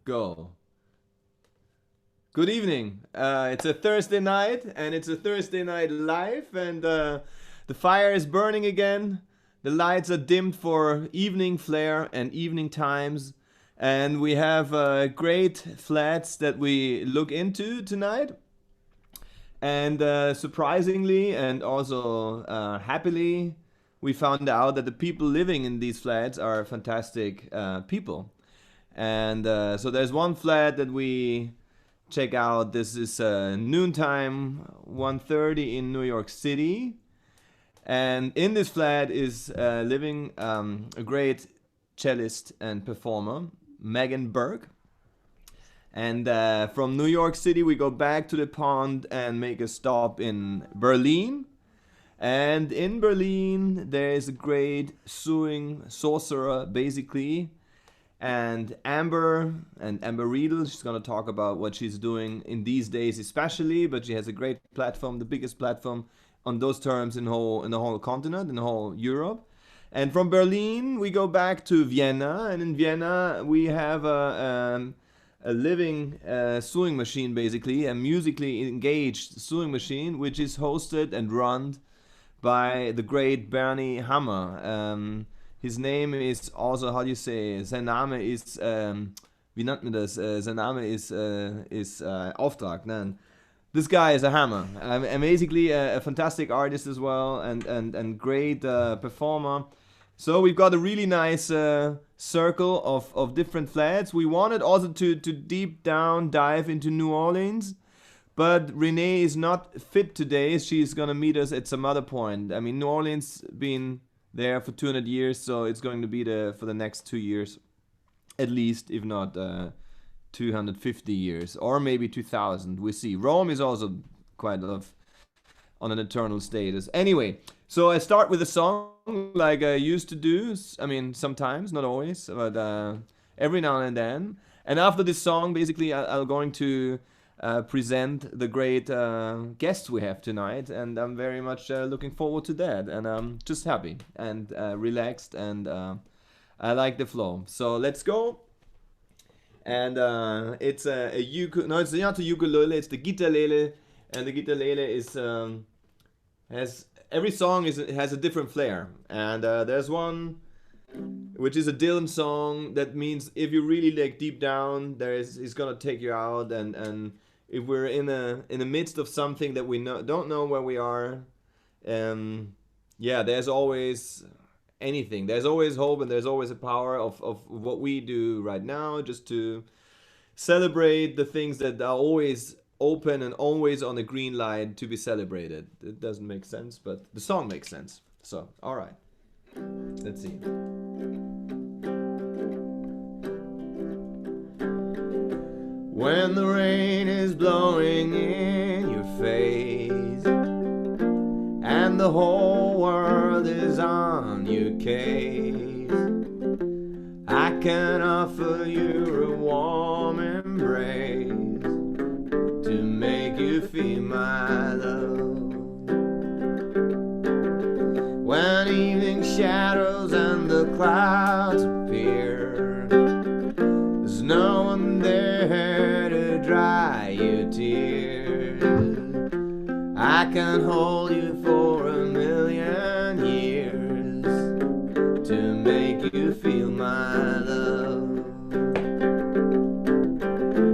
Go. Good evening. It's a Thursday night, and it's a Thursday night live, and the fire is burning again. The lights are dimmed for evening flare and evening times, and we have great flats that we look into tonight. And surprisingly and also happily, we found out that the people living in these flats are fantastic people. And so there's one flat that we check out. This is noontime 1:30 in New York City. And in this flat is living a great cellist and performer, MEAGHAN BURKE. And from New York City, we go back to the pond and make a stop in Berlin. And in Berlin, there is a great suing sorcerer, basically. And Amber RIEDL, she's going to talk about what she's doing in these days especially, but she has a great platform, the biggest platform on those terms in the whole continent, in the whole Europe. And from Berlin, we go back to Vienna. And in Vienna, we have a living sewing machine, basically, a musically engaged sewing machine, which is hosted and run by the great Bernie Hammer. His name is also, how do you say, sein Name ist, wie nennt man das? Sein Name ist Auftrag. Nein. This guy is a hammer. Basically a fantastic artist as well, and great performer. So we've got a really nice circle of different flats. We wanted also to deep down dive into New Orleans, but Renee is not fit today. She's gonna meet us at some other point. I mean, New Orleans been there for 200 years, so it's going to be there for the next 2 years, at least, if not 250 years, or maybe 2000. We see. Rome is also quite on an eternal status. Anyway, so I start with a song like I used to do. I mean, sometimes, not always, but every now and then. And after this song, basically, I'm going to present the great guests we have tonight, and I'm very much looking forward to that. And I'm just happy and relaxed, and I like the flow. So let's go. And it's a ukulele. No, it's not a ukulele. It's the guitarlele, and the guitarlele is has every song has a different flair. And there's one which is a Dylan song that means if you really like deep down, it's gonna take you out. And if we're in the midst of something that we don't know where we are, yeah, there's always anything. There's always hope, and there's always a power of what we do right now, just to celebrate the things that are always open and always on a green light to be celebrated. It doesn't make sense, but the song makes sense. So, all right, let's see. When the rain is blowing in your face and the whole world is on your case, I can offer you a warm embrace to make you feel my love. When evening shadows and the clouds appear, there's no one there to dry your tears. I can hold you for 1,000,000 years to make you feel my love.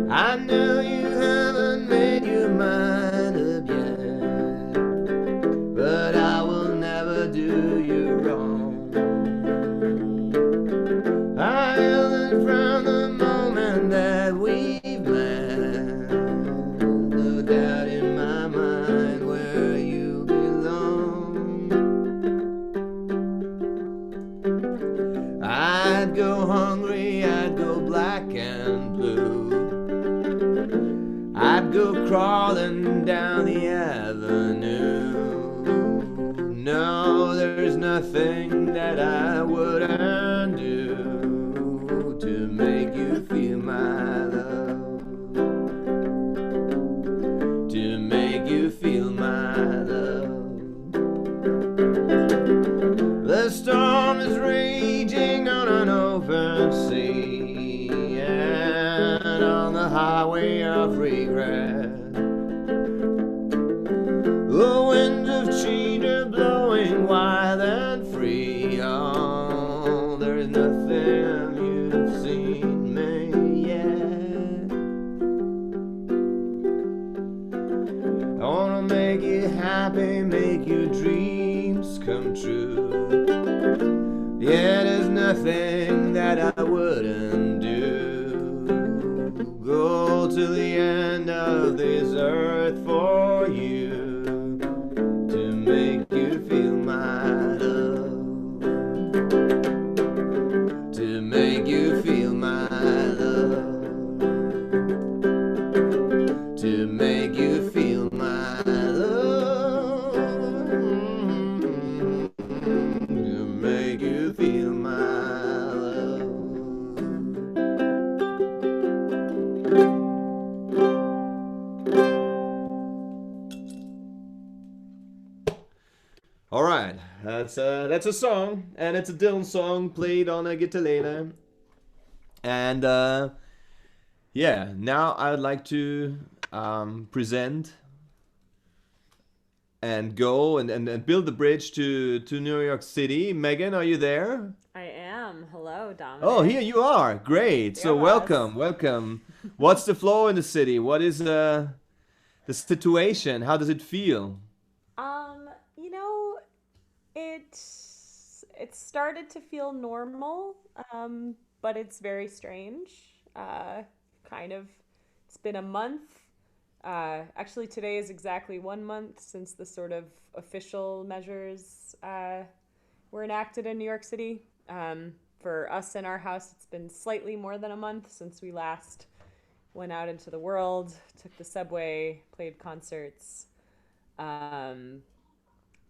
I know you haven't made your mind up yet, but I will never do you wrong. I feel it from the moment that we've met. No doubt in my mind where you belong. I'd go hungry, I'd go black and blue, I'd go crawling down the avenue. No, there's nothing that I wouldn't do to make you feel my love, to make you feel my love. The storm is raging on an open sea, and make you happy, make your dreams come true. Yeah, there's nothing that I wouldn't do. Go to the end of this earth for you, to make you feel my love, to make you feel my love, to make you feel my love, to make you feel my love. All right, that's a song, and it's a Dylan song played on a guitar. And yeah, now I would like to present and go and build the bridge to New York City. Megan, are you there? I am. Hello, Dominic. Oh, here you are. Great. So welcome, welcome. What's the flow in the city? What is the situation? How does it feel? You know, it started to feel normal, but it's very strange. Kind of, it's been a month. Actually, today is exactly 1 month since the sort of official measures were enacted in New York City. For us in our house, it's been slightly more than a month since we last went out into the world, took the subway, played concerts.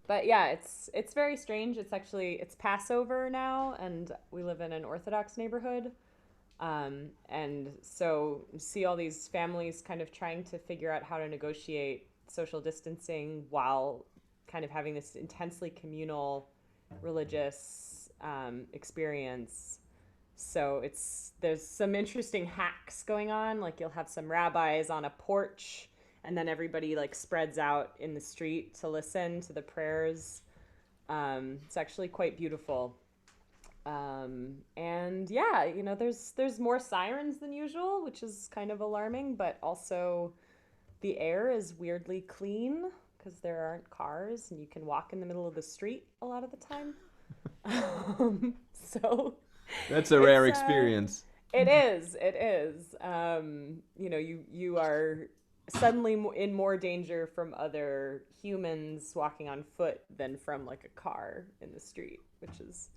But yeah, it's very strange. It's Passover now, and we live in an Orthodox neighborhood. And so you see all these families kind of trying to figure out how to negotiate social distancing while kind of having this intensely communal religious experience. So there's some interesting hacks going on. Like you'll have some rabbis on a porch, and then everybody like spreads out in the street to listen to the prayers. It's actually quite beautiful. And yeah, you know, there's more sirens than usual, which is kind of alarming, but also the air is weirdly clean because there aren't cars and you can walk in the middle of the street a lot of the time. So That's a rare experience. it is. It is. You know, you are suddenly in more danger from other humans walking on foot than from like a car in the street, which is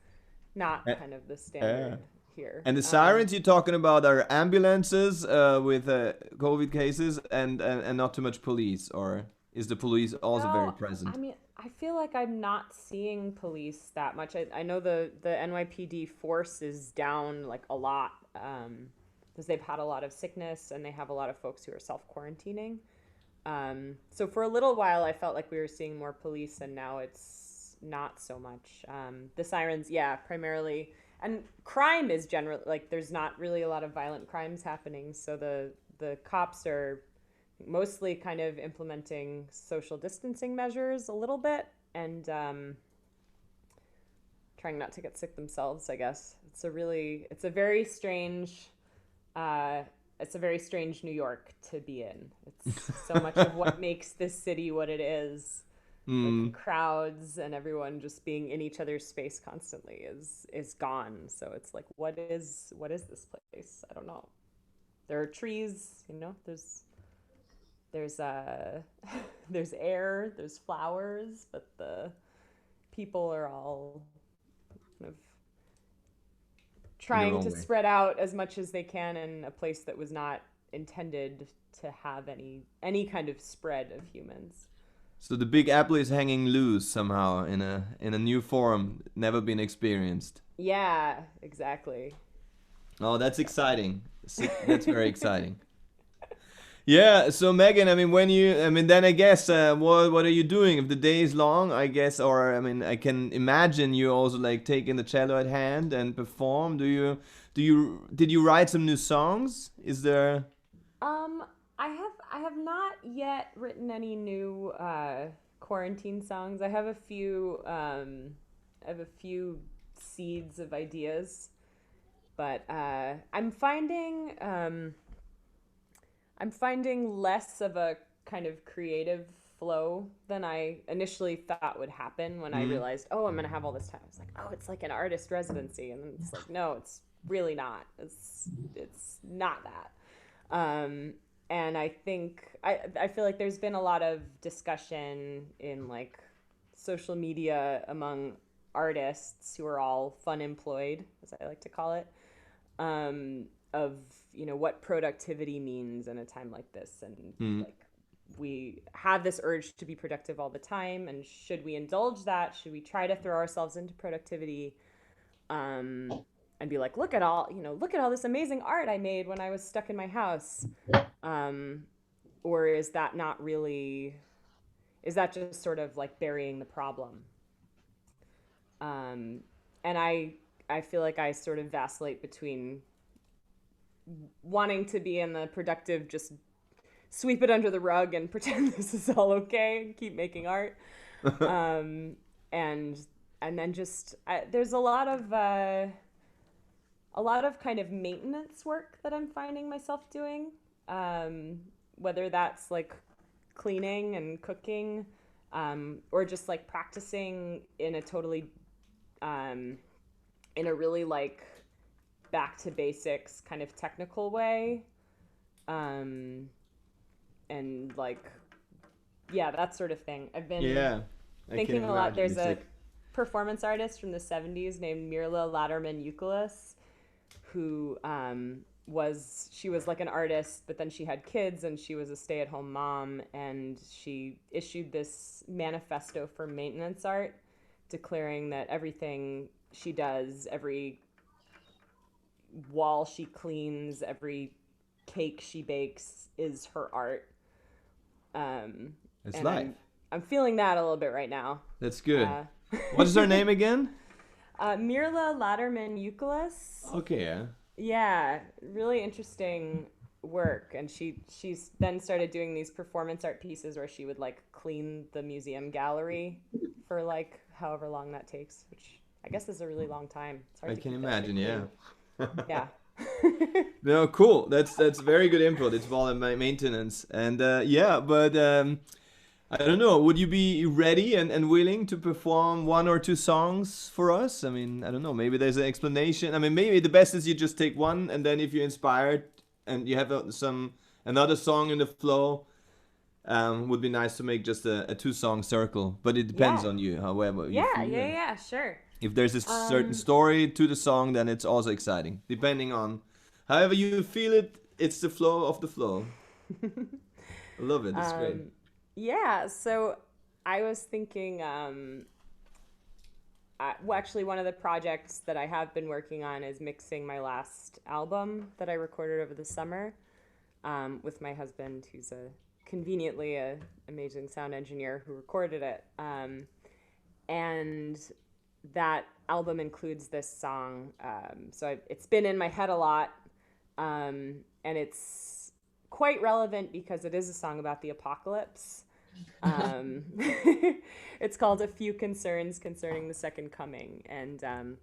not kind of the standard here. And the sirens you're talking about are ambulances with COVID cases and not too much police, or is the police also very No, present? I mean, I feel like I'm not seeing police that much. I know the NYPD force is down like a lot because they've had a lot of sickness and they have a lot of folks who are self-quarantining. So for a little while, I felt like we were seeing more police, and now it's not so much. The sirens, yeah, primarily. And crime is generally, like, there's not really a lot of violent crimes happening. So the cops are mostly kind of implementing social distancing measures a little bit and trying not to get sick themselves, I guess. It's a very strange, it's a very strange New York to be in. It's so much of what makes this city what it is. Like crowds and everyone just being in each other's space constantly is gone. So it's like, what is this place? I don't know. There are trees, you know, there's there's air, there's flowers, but the people are all kind of In their trying own to way. spread out as much as they can in a place that was not intended to have any kind of spread of humans. So the Big Apple is hanging loose somehow in a new form, never been experienced. Yeah, exactly. Oh, that's exciting. That's very exciting. Yeah, so Megan, I mean, then I guess, what are you doing? If the day is long, I guess, or I mean, I can imagine you also like taking the cello at hand and perform. Did you write some new songs? Is there? Um, I have not yet written any new quarantine songs. I have a few seeds of ideas, but I'm finding less of a kind of creative flow than I initially thought would happen when I realized, oh, I'm going to have all this time. I was like, oh, it's like an artist residency. And it's like, no, it's really not. It's not that. And I think, I feel like there's been a lot of discussion in like social media among artists who are all fun employed, as I like to call it, of, you know, what productivity means in a time like this. And like, we have this urge to be productive all the time. And should we indulge that? Should we try to throw ourselves into productivity? And be like, look at all this amazing art I made when I was stuck in my house. Or is that not really, is that just sort of like burying the problem? And I feel like I sort of vacillate between wanting to be in the productive, just sweep it under the rug and pretend this is all okay and keep making art. And then just, there's a lot of kind of maintenance work that I'm finding myself doing. Whether that's like cleaning and cooking, or just like practicing in a totally, in a really like back to basics kind of technical way. And like, yeah, that sort of thing. I've been thinking a lot. There's a performance artist from the 70s named Mirla Laderman-Eukelis who she was like an artist, but then she had kids and she was a stay-at-home mom, and she issued this manifesto for maintenance art declaring that everything she does, every wall she cleans, every cake she bakes is her art. It's life. I'm feeling that a little bit right now. That's good. What is her name again? Mirla Laderman-Eukelis. Okay, yeah. Yeah, really interesting work. And she's then started doing these performance art pieces where she would like clean the museum gallery for like however long that takes, which I guess is a really long time. It's hard I to can keep imagine, yeah. Yeah. No, cool. That's very good input. It's all about maintenance. And but I don't know. Would you be ready and willing to perform one or two songs for us? I mean, I don't know. Maybe there's an explanation. I mean, maybe the best is you just take one, and then if you're inspired and you have another song in the flow, would be nice to make just a 2-song circle. But it depends on you, however you feel. Yeah, sure. If there's a certain story to the song, then it's also exciting. Depending on however you feel it, it's the flow of the flow. I love it. It's great. Yeah, so I was thinking, actually one of the projects that I have been working on is mixing my last album that I recorded over the summer with my husband, who's conveniently an amazing sound engineer who recorded it. And that album includes this song. So it's been in my head a lot, and it's quite relevant because it is a song about the apocalypse. It's called A Few Concerns Concerning the Second Coming, and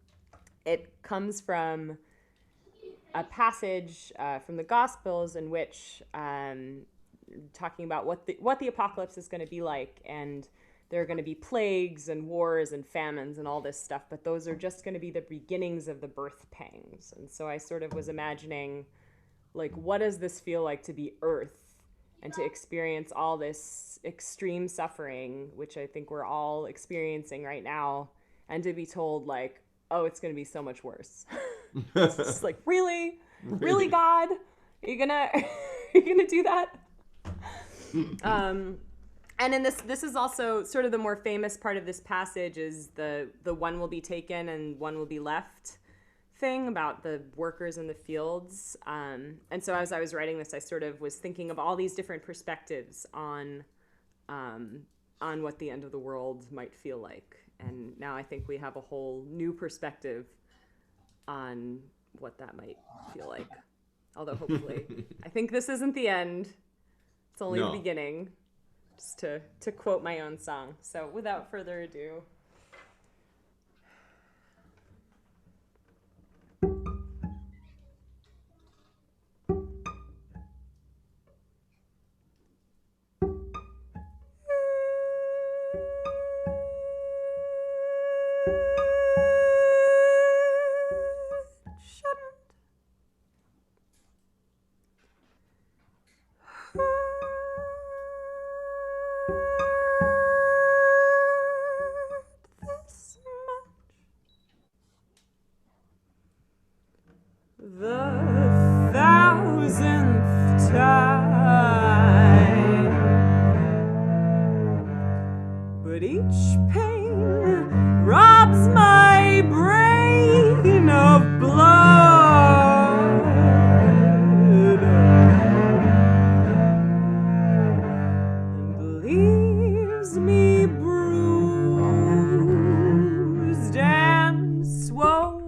it comes from a passage from the Gospels in which talking about what the apocalypse is going to be like, and there are going to be plagues and wars and famines and all this stuff, but those are just going to be the beginnings of the birth pangs. And so I sort of was imagining, like, what does this feel like to be Earth and to experience all this extreme suffering, which I think we're all experiencing right now, and to be told, like, oh, it's going to be so much worse. It's just like, really, God, are you gonna do that? And in this is also sort of the more famous part of this passage is the one will be taken and one will be left thing about the workers in the fields. And so as I was writing this, I sort of was thinking of all these different perspectives on what the end of the world might feel like. And now I think we have a whole new perspective on what that might feel like. Although hopefully, I think this isn't the end. It's only the beginning, just to quote my own song. So without further ado. but each pain robs my brain of blood and leaves me bruised and swollen.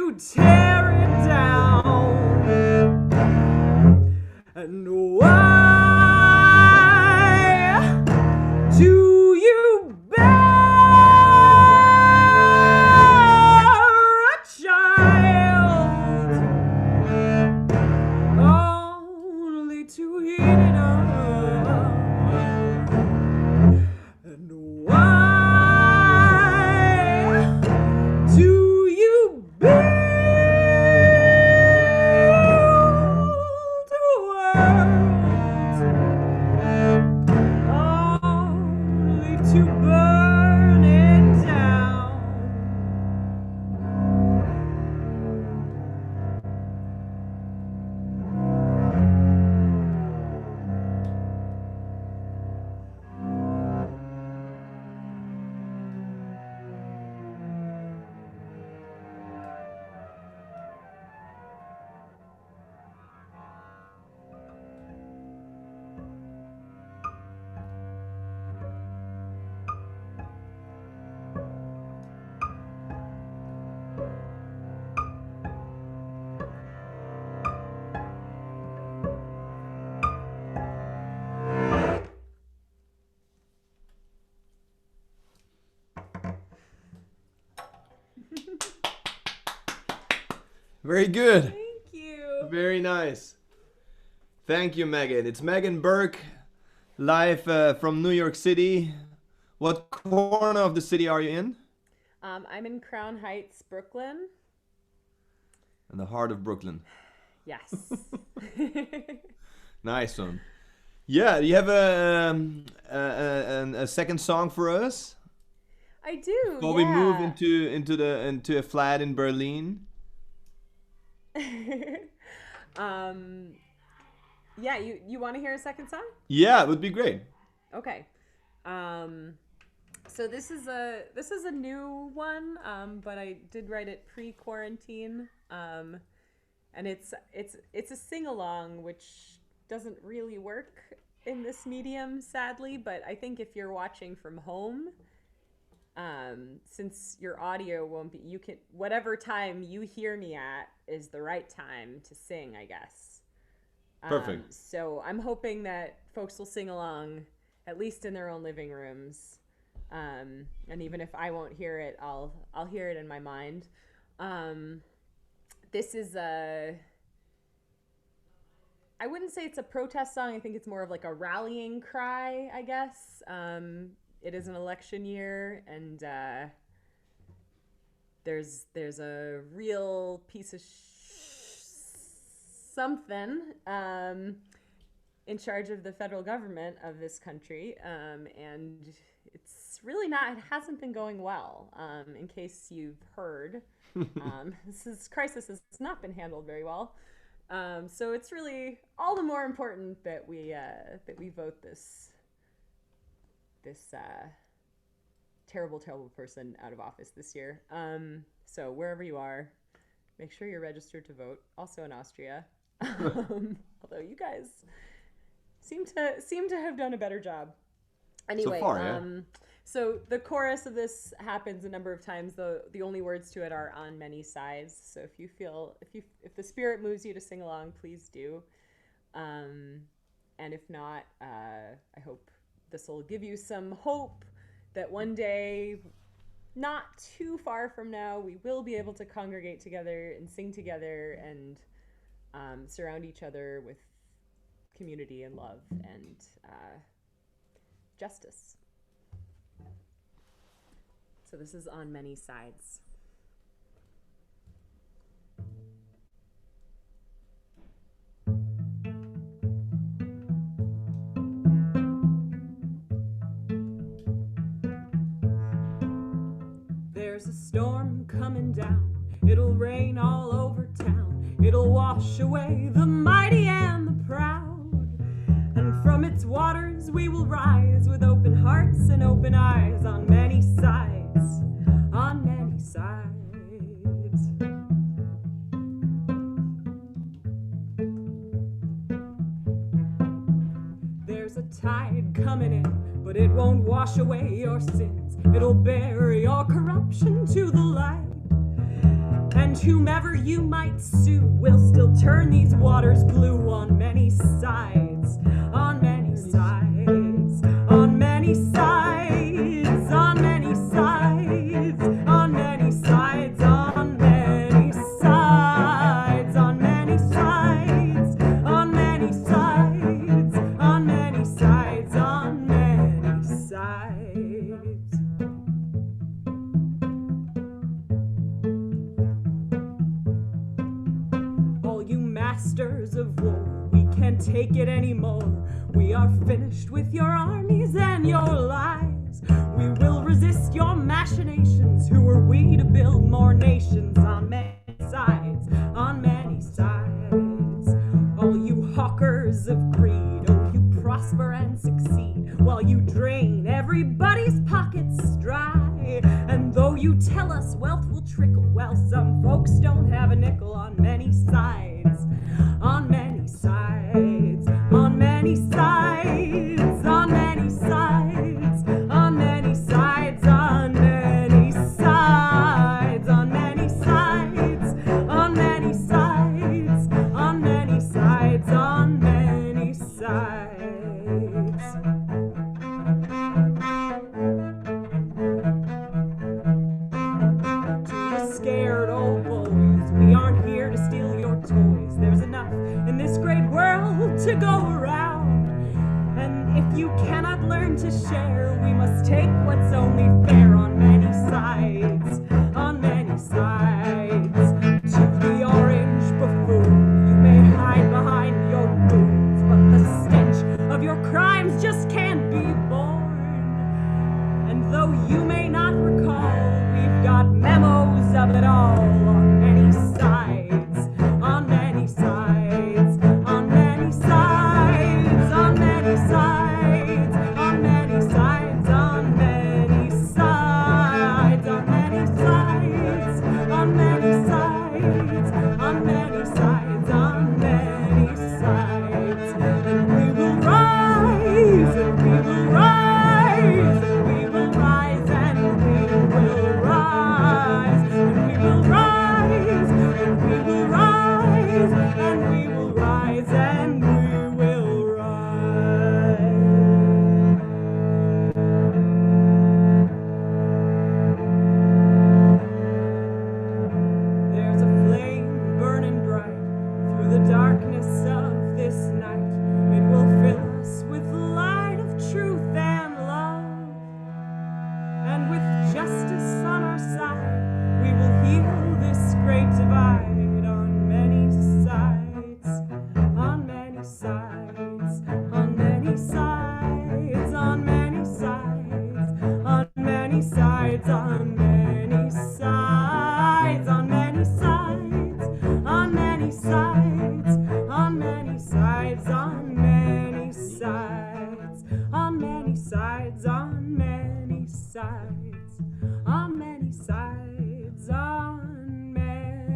to tear it down. And why do you bear a child only to eat it up? And why do you build a world only to burn it down? Very good. Thank you. Very nice. Thank you, Megan. It's Megan Burke, live from New York City. What corner of the city are you in? I'm in Crown Heights, Brooklyn. In the heart of Brooklyn. Yes. Nice one. Yeah, do you have a second song for us? I do. Before we move into a flat in Berlin. Yeah, you want to hear a second song? Yeah, it would be great. Okay. So this is a new one, but I did write it pre-quarantine. And it's a sing-along, which doesn't really work in this medium, sadly, but I think if you're watching from home, since your audio won't be, you can, whatever time you hear me at is the right time to sing, I guess. Perfect. So I'm hoping that folks will sing along, at least in their own living rooms. And even if I won't hear it, I'll hear it in my mind. This is I wouldn't say it's a protest song. I think it's more of like a rallying cry, I guess. It is an election year, and there's a real piece of something in charge of the federal government of this country, and it's really not. It hasn't been going well. In case you've heard, this crisis has not been handled very well. So it's really all the more important that we vote this terrible person out of office this year. So wherever you are, make sure you're registered to vote. Also in Austria, although you guys seem to have done a better job. Anyway, so far, yeah. So the chorus of this happens a number of times. The only words to it are on many sides. So if the spirit moves you to sing along, please do. And if not, I hope this will give you some hope that one day, not too far from now, we will be able to congregate together and sing together and surround each other with community and love and justice. So this is On Many Sides. There's a storm coming down. It'll rain all over town. It'll wash away the mighty and the proud. And from its waters we will rise with open hearts and open eyes on many sides. On many sides. There's a tide coming in, but it won't wash away your sins. It'll bury your corruption to the light. And whomever you might sue will still turn these waters blue on many sides, on many sides, on many sides, on many sides, on many sides, on many sides, on many sides, on many sides, on many sides, on many sides. All you masters of war, we can't take it anymore. We are finished with your armies and your lies. We will resist your machinations. Who are we to build more nations on many sides, on many sides? All you hawkers of greed, oh, you prosper and succeed while you drain everybody's pockets dry. And though you tell us wealth will trickle, well, some folks don't have a nickel on many sides, on many sides, on many sides, on many sides, on many sides, on many sides, on many sides, on many sides, on many sides, on many sides. Scared old boys, we aren't here to steal your toys. There's enough in this great world to go around. And if you cannot learn to share, we must take what's only fair on many sides, on many sides. To the orange buffoon, you may hide behind your goons, but the stench of your crimes just can't be borne. And though you may not recall, we've got memos of it all on many sides, on many sides, on many sides, on many sides, on many sides, on many sides, on many sides, on many sides, on many sides, on many sides. And we will rise, and we will rise, and we will rise, and we will rise, and we will rise, and we will rise, and we will rise, and we will rise. There's a flame burning bright through the darkness of this night. It will fill us with the light of truth and love. And with justice on our side, we will heal this great divide on many sides, on many sides, on many sides, on many sides, on many sides, on many sides, on many sides, on many sides, on many sides, on many sides, on many sides, on many sides, on many sides, on many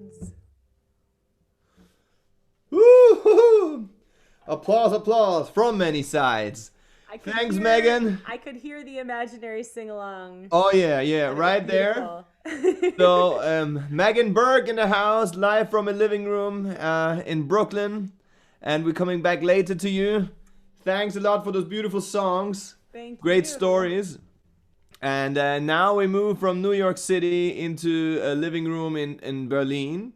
sides. Woo-hoo-hoo! Applause, applause from many sides. Thanks, Megan. I could hear the imaginary sing-along. Oh yeah, right there. So Megan Burke in the house, live from a living room in Brooklyn, and we're coming back later to you. Thanks a lot for those beautiful songs. Thank you. Great stories. And now we move from New York City into a living room in Berlin,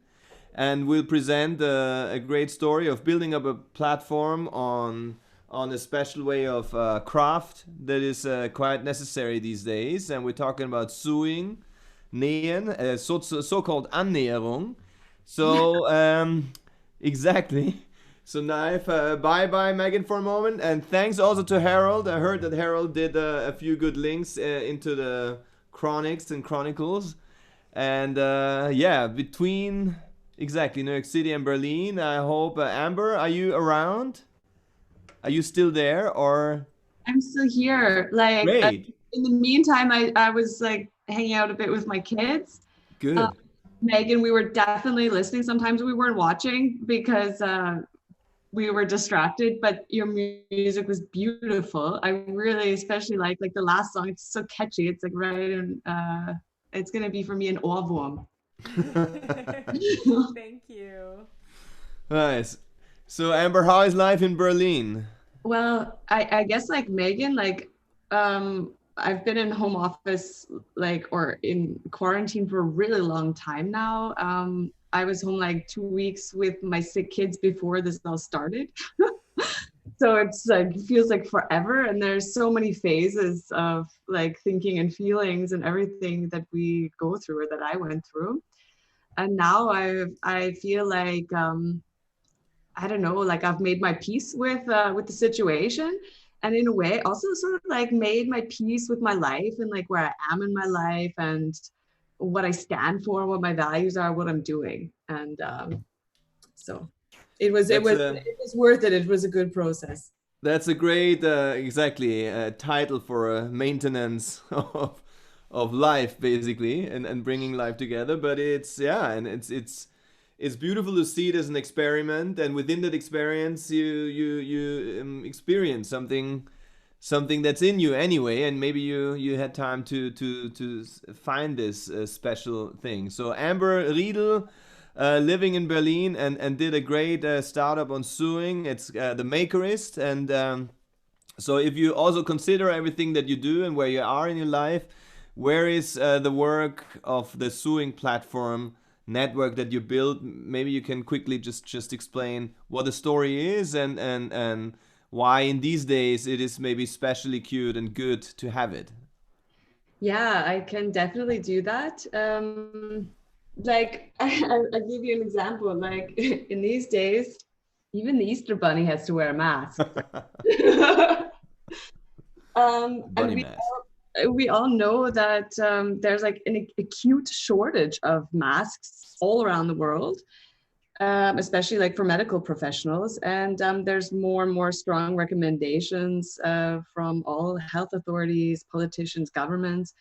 and we'll present a great story of building up a platform on a special way of craft that is quite necessary these days. And we're talking about sewing, nähen, so-called AnNäherungen. So exactly. So Knife, bye Megan for a moment, and thanks also to Harold. I heard that Harold did a few good links into the Chronics and Chronicles, and yeah, between exactly New York City and Berlin. I hope Amber, are you around? Are you still there, or? I'm still here. Like Great. In the meantime, I was like hanging out a bit with my kids. Good. Megan, we were definitely listening. Sometimes we weren't watching because we were distracted, but your music was beautiful. I really especially like the last song. It's so catchy. It's like right in, it's gonna be for me an ohrwurm. Thank you. Nice. So Amber, how is life in Berlin? Well, I guess like Megan, like I've been in home office or in quarantine for a really long time now. I was home like 2 weeks with my sick kids before this all started. So it's like, it feels like forever. And there's so many phases of like thinking and feelings and everything that we go through or that I went through. And now I feel like, I don't know, like I've made my peace with the situation. And in a way also sort of like made my peace with my life and like where I am in my life and what I stand for, what my values are, what I'm doing. And so it was worth it. It was a good process. That's a great, exactly, title for a maintenance of life, basically, and bringing life together. But it's, yeah, and it's beautiful to see it as an experiment, and within that experience, you experience something that's in you anyway, and maybe you had time to find this special thing. So Amber RIEDL, living in Berlin, and did a great startup on sewing. It's the Makerist, and so if you also consider everything that you do and where you are in your life, where is the work of the sewing platform network that you built? Maybe you can quickly just explain what the story is and why in these days it is maybe especially cute and good to have it. Yeah, I can definitely do that. Like I'll give you an example. Like in these days, even the Easter Bunny has to wear a mask. Bunny And mask. we all know that there's like an acute shortage of masks all around the world, especially like for medical professionals. And there's more and more strong recommendations from all health authorities, politicians, governments,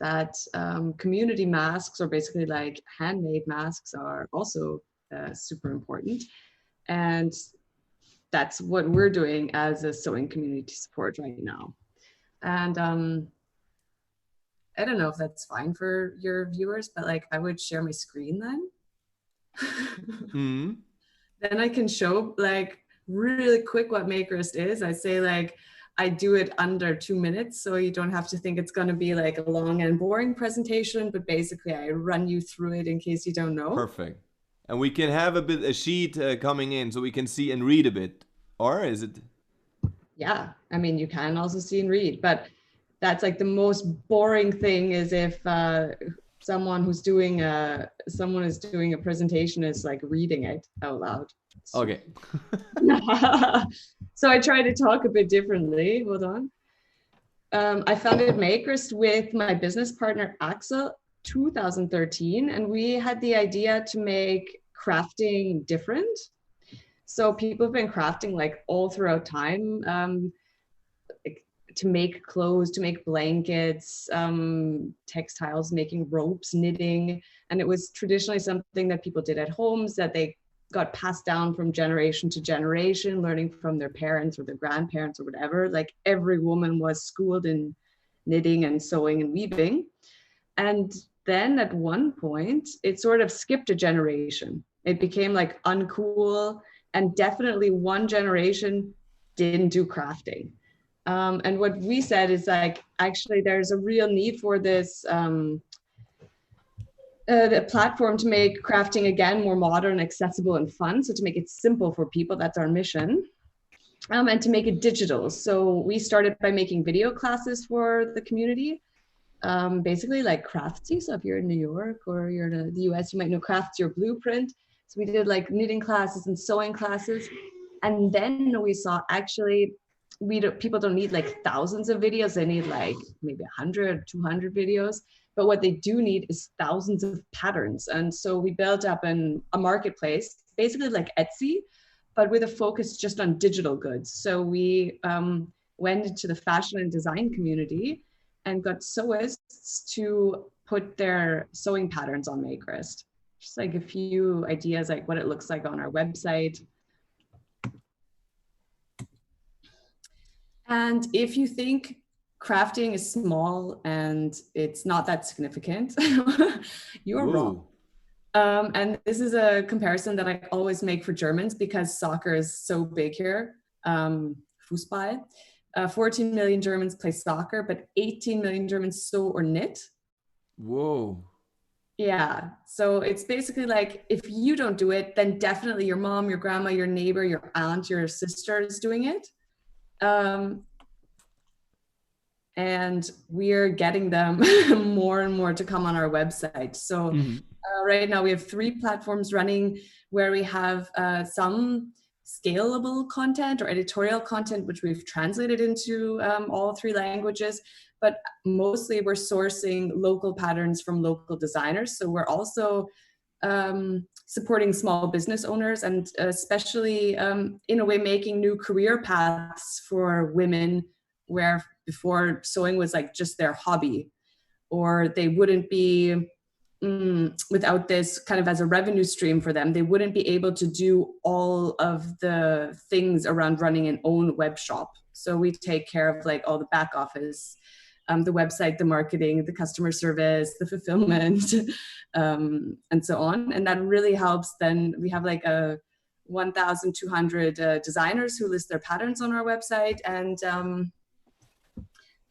that community masks, or basically like handmade masks, are also super important. And that's what we're doing as a sewing community support right now. And I don't know if that's fine for your viewers, but like I would share my screen then. Mm-hmm. Then I can show like really quick what Makerist is. I say like I do it under 2 minutes, so you don't have to think it's going to be like a long and boring presentation, but basically I run you through it in case you don't know. Perfect. And we can have a sheet coming in so we can see and read a bit. Or is it? Yeah, I mean, you can also see and read, but that's like the most boring thing is if someone is doing a presentation is like reading it out loud. Okay. So I try to talk a bit differently. Hold on. I founded Makerist with my business partner Axel 2013, and we had the idea to make crafting different. So people have been crafting like all throughout time, like, to make clothes, to make blankets, textiles, making ropes, knitting. And it was traditionally something that people did at homes, that they got passed down from generation to generation, learning from their parents or their grandparents or whatever. Like every woman was schooled in knitting and sewing and weaving. And then at one point, it sort of skipped a generation. It became like uncool, and definitely one generation didn't do crafting. And what we said is like, actually, there's a real need for this the platform to make crafting again more modern, accessible, and fun. So to make it simple for people, that's our mission. And to make it digital. So we started by making video classes for the community. Basically like Craftsy. So if you're in New York or you're in the US, you might know Craftsy or Blueprint. So we did like knitting classes and sewing classes. And then we saw actually, people don't need like thousands of videos. They need like maybe 100, 200 videos. But what they do need is thousands of patterns. And so we built up a marketplace, basically like Etsy, but with a focus just on digital goods. So we went into the fashion and design community and got sewists to put their sewing patterns on Makerist. Just like a few ideas, like what it looks like on our website. And if you think crafting is small and it's not that significant, you're wrong. And this is a comparison that I always make for Germans because soccer is so big here. Fußball. 14 million Germans play soccer, but 18 million Germans sew or knit. Whoa. Yeah. So it's basically like, if you don't do it, then definitely your mom, your grandma, your neighbor, your aunt, your sister is doing it. And we're getting them more and more to come on our website. So right now we have 3 platforms running where we have some scalable content or editorial content, which we've translated into all 3 languages, but mostly we're sourcing local patterns from local designers. So we're also supporting small business owners and especially in a way making new career paths for women where before sewing was like just their hobby, or they wouldn't be without this kind of as a revenue stream for them, they wouldn't be able to do all of the things around running an own web shop. So we take care of like all the back office, the website, the marketing, the customer service, the fulfillment, and so on. And that really helps. Then we have like 1,200 designers who list their patterns on our website. And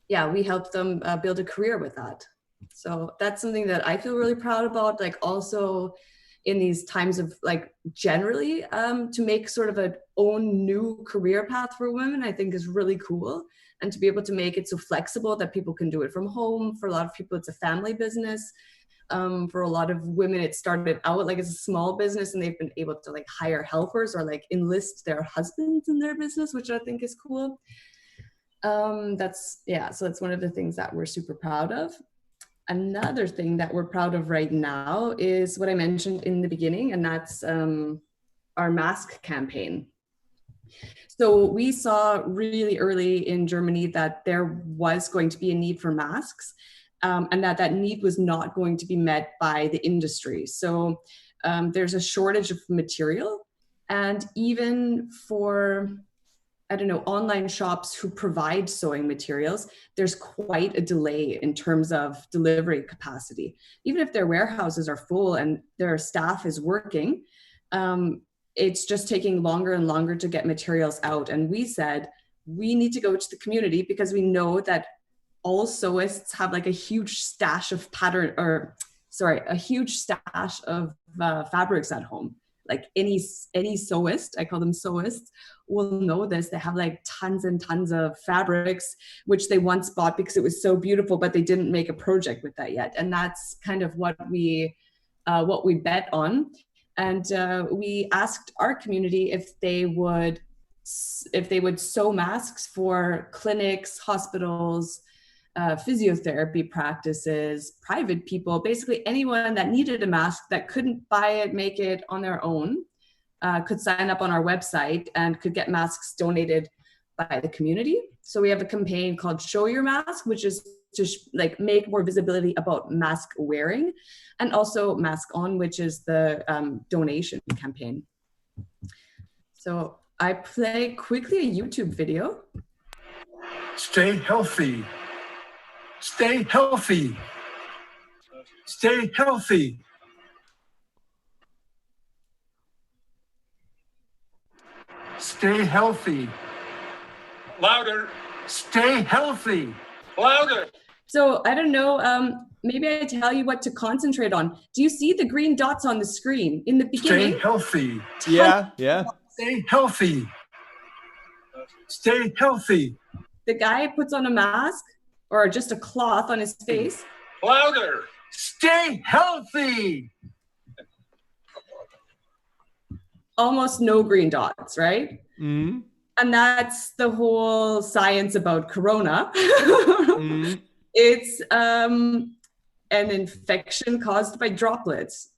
yeah, we help them build a career with that. So that's something that I feel really proud about, like also in these times of like generally to make sort of an own new career path for women, I think is really cool. And to be able to make it so flexible that people can do it from home. For a lot of people, it's a family business. For a lot of women, it started out like as a small business and they've been able to like hire helpers or like enlist their husbands in their business, which I think is cool. So that's one of the things that we're super proud of. Another thing that we're proud of right now is what I mentioned in the beginning, and that's our mask campaign. So we saw really early in Germany that there was going to be a need for masks, and that need was not going to be met by the industry. So there's a shortage of material, and even for online shops who provide sewing materials, there's quite a delay in terms of delivery capacity. Even if their warehouses are full and their staff is working, it's just taking longer and longer to get materials out. And we said, we need to go to the community because we know that all sewists have like a huge stash of a huge stash of fabrics at home. Like any sewist, I call them sewists, will know this. They have like tons and tons of fabrics, which they once bought because it was so beautiful, but they didn't make a project with that yet. And that's kind of what we bet on. And we asked our community if they would sew masks for clinics, hospitals, physiotherapy practices, private people, basically anyone that needed a mask that couldn't buy it, make it on their own, could sign up on our website and could get masks donated by the community. So we have a campaign called Show Your Mask, which is to make more visibility about mask wearing, and also Mask On, which is the donation campaign. So I play quickly a YouTube video. Stay healthy. Stay healthy. Stay healthy. Stay healthy. Louder. Stay healthy. Louder. So I don't know, maybe I tell you what to concentrate on. Do you see the green dots on the screen in the beginning? Stay healthy. Yeah. Stay healthy. Stay healthy. The guy puts on a mask or just a cloth on his face. Louder. Stay healthy. Almost no green dots, right? Mm-hmm. And that's the whole science about Corona. Mm-hmm. It's an infection caused by droplets.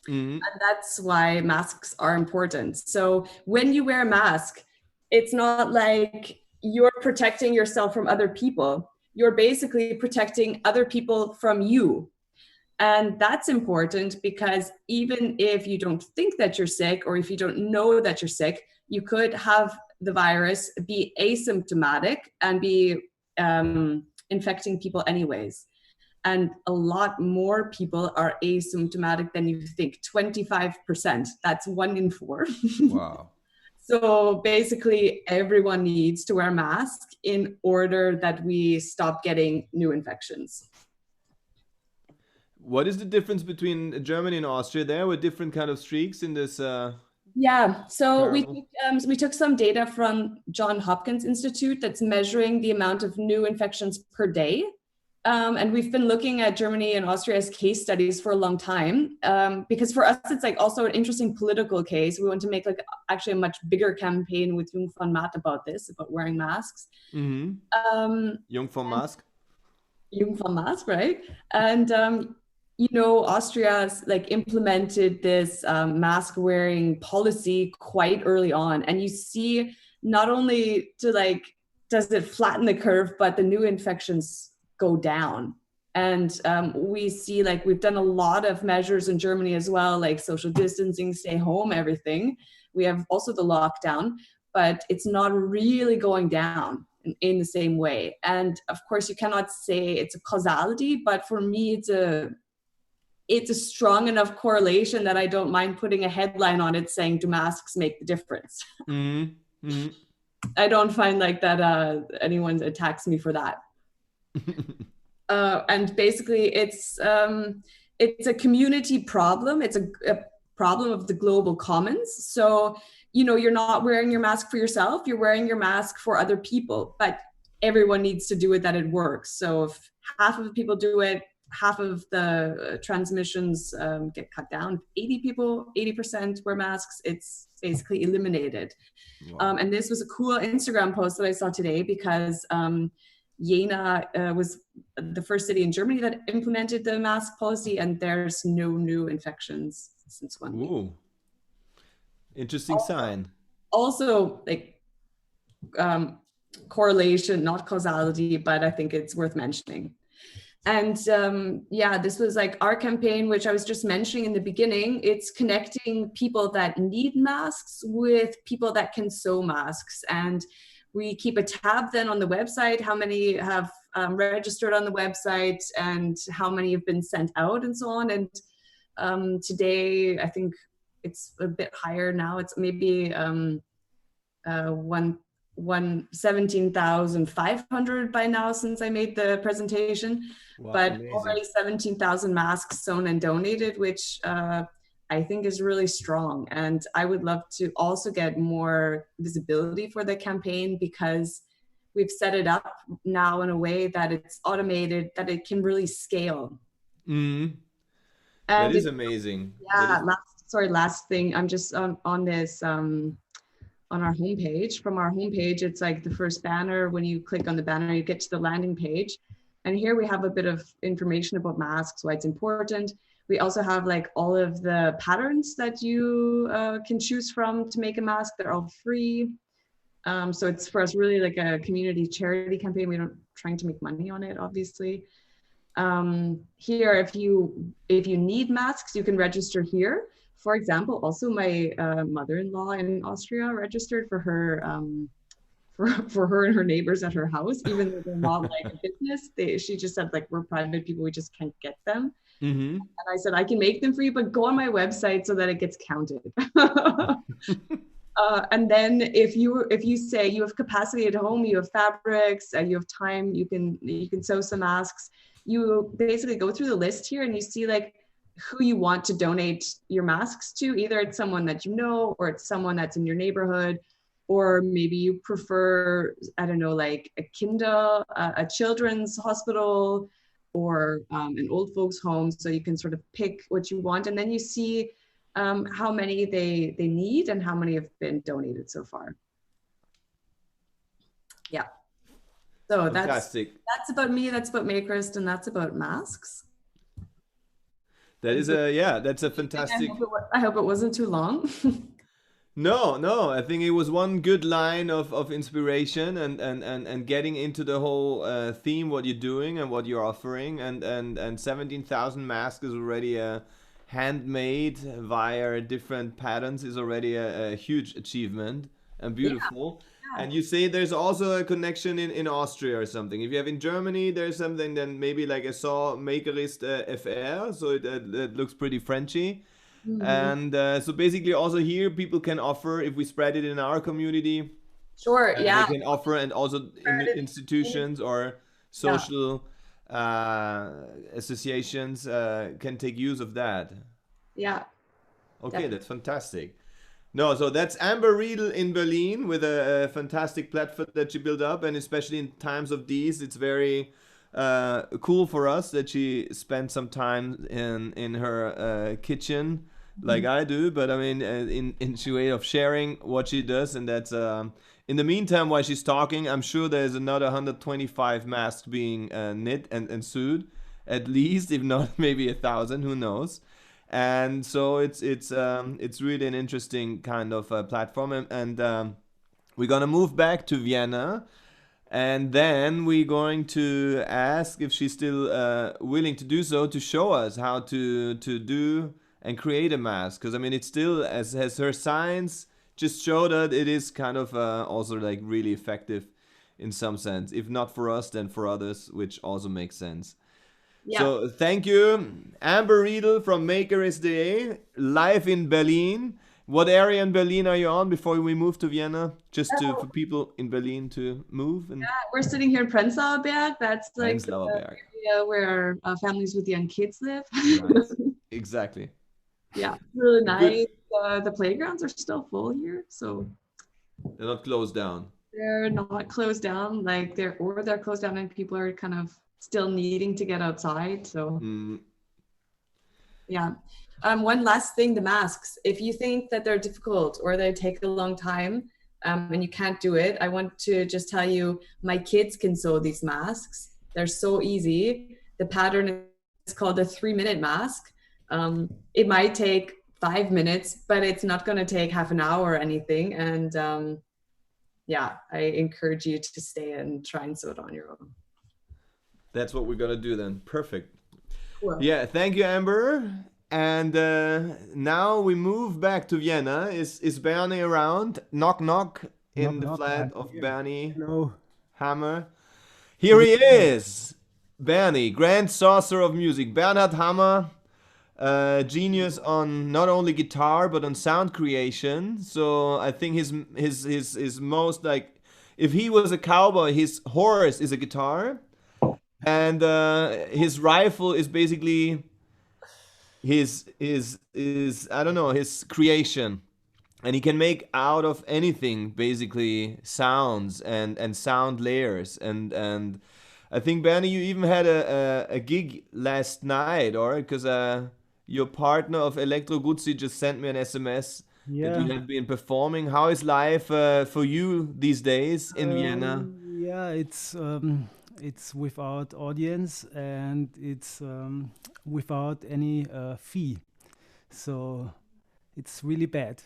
Mm-hmm. And that's why masks are important. So when you wear a mask, it's not like you're protecting yourself from other people. You're basically protecting other people from you. And that's important because even if you don't think that you're sick or if you don't know that you're sick, you could have the virus, be asymptomatic, and be infecting people anyways. And a lot more people are asymptomatic than you think. 25%. That's 1 in 4. Wow. So basically, everyone needs to wear a mask in order that we stop getting new infections. What is the difference between Germany and Austria? There were different kind of streaks in this. Yeah, so Terrible. we took some data from Johns Hopkins Institute that's measuring the amount of new infections per day. And we've been looking at Germany and Austria as case studies for a long time, because for us, it's like also an interesting political case. We want to make like actually a much bigger campaign with Jung von Matt about this, about wearing masks. Mm-hmm. Jung von Mask. Jung von Mask, right? And, you know, Austria's like implemented this mask wearing policy quite early on. And you see not only to like, does it flatten the curve, but the new infections go down. And we see like we've done a lot of measures in Germany as well, like social distancing, stay home, everything. We have also the lockdown, but it's not really going down in the same way. And of course, you cannot say it's a causality, but for me, it's a strong enough correlation that I don't mind putting a headline on it saying, do masks make the difference? Mm-hmm. Mm-hmm. I don't find like that anyone attacks me for that. And basically it's a community problem. It's a problem of the global commons. So, you know, you're not wearing your mask for yourself, you're wearing your mask for other people, but everyone needs to do it that it works. So if half of the people do it, half of the transmissions get cut down. 80% wear masks, it's basically eliminated. Wow. And this was a cool Instagram post that I saw today because Jena was the first city in Germany that implemented the mask policy, and there's no new infections since 1 week. Ooh. Interesting sign. Also, like correlation, not causality, but I think it's worth mentioning. And yeah, this was like our campaign, which I was just mentioning in the beginning. It's connecting people that need masks with people that can sew masks. And we keep a tab then on the website, how many have registered on the website and how many have been sent out and so on. And today, I think it's a bit higher now. It's maybe 17,500 by now since I made the presentation. Wow, but amazing. Already 17,000 masks sewn and donated, which I think is really strong. And I would love to also get more visibility for the campaign because we've set it up now in a way that it's automated, that it can really scale. Mm-hmm. That is amazing. Yeah, last thing, I'm just on this, on our homepage. From our homepage, it's like the first banner. When you click on the banner, you get to the landing page. And here we have a bit of information about masks, why it's important. We also have like all of the patterns that you can choose from to make a mask. They're all free. So it's for us really like a community charity campaign. We're not trying to make money on it, obviously. Here, if you need masks, you can register here. For example, also my mother-in-law in Austria registered for her for her and her neighbors at her house, even though they're not like a business. She just said like, we're private people, we just can't get them. Mm-hmm. And I said, I can make them for you, but go on my website so that it gets counted. And then if you say you have capacity at home, you have fabrics, you have time, you can sew some masks. You basically go through the list here and you see like who you want to donate your masks to. Either it's someone that you know, or it's someone that's in your neighborhood, or maybe you prefer, I don't know, like a a children's hospital, or an old folks home. So you can sort of pick what you want, and then you see how many they need and how many have been donated so far. Yeah. So fantastic. That's about me, that's about Makerist, and that's about masks. That is that's a fantastic. I hope it wasn't too long. No, I think it was one good line of inspiration and getting into the whole theme, what you're doing and what you're offering, and 17,000 masks is already handmade via different patterns is already a huge achievement. and beautiful. And you say there's also a connection in Austria or something. If you have in Germany, there's something, then maybe like I saw Makerist FR, so it looks pretty Frenchy. And so basically also here people can offer, if we spread it in our community, Sure, yeah. they can offer, and also in institutions or social associations can take use of that. Yeah. Okay, that's fantastic. No, so that's Amber RIEDL in Berlin with a fantastic platform that she built up, and especially in times of these, it's very cool for us that she spent some time in her kitchen, like I do. But I mean, in she way of sharing what she does, and that's in the meantime, while she's talking, I'm sure there's another 125 masks being knit and sewed, at least, if not maybe 1,000, who knows. And so it's really an interesting kind of platform, and we're gonna move back to Vienna, and then we're going to ask if she's still willing to do so, to show us how to do and create a mask, because I mean it's still, as her science just showed that it is kind of also like really effective in some sense, if not for us then for others, which also makes sense. Yeah. So thank you, Amber RIEDL from Verein08, live in Berlin. What area in Berlin are you on before we move to Vienna? Just for people in Berlin to move. And we're sitting here in Prenzlauer Berg. That's like Prenzlauer Berg, area where families with young kids live. Nice. Exactly. Yeah, really nice. The playgrounds are still full here, so they're not closed down. They're not closed down, like they're closed down, and people are kind of still needing to get outside. So yeah. One last thing, the masks. If you think that they're difficult or they take a long time and you can't do it, I want to just tell you, my kids can sew these masks. They're so easy. The pattern is called a 3-minute mask. It might take 5 minutes, but it's not going to take half an hour or anything. And yeah, I encourage you to stay and try and sew it on your own. That's what we're going to do then. Perfect. Cool. Yeah, thank you, Amber. And now we move back to Vienna. Is Bernie around? Knock, knock in the flat of Bernie. Hello. Hammer. Here he is. Bernie, grand sorcerer of music. Bernhard Hammer, genius on not only guitar but on sound creation. So I think his most, like, if he was a cowboy, his horse is a guitar, and his rifle is basically his I don't know, his creation. And he can make out of anything basically sounds and sound layers, and I think, Bernie, you even had a gig last night, or because your partner of Electro Guzzi just sent me an SMS that you have been performing. How is life for you these days in Vienna? Yeah, it's without audience, and it's without any fee, so it's really bad.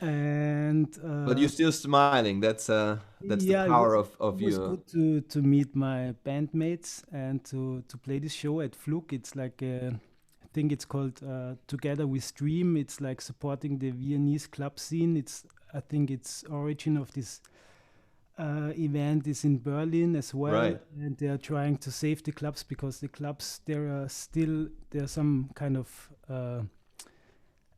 And but you're still smiling. That's the power of you. It was good to meet my bandmates and to play this show at Flug. It's like I think it's called Together We Stream. It's like supporting the Viennese club scene. I think it's origin of this event is in Berlin as well, right. And they are trying to save the clubs, because the clubs there's some kind of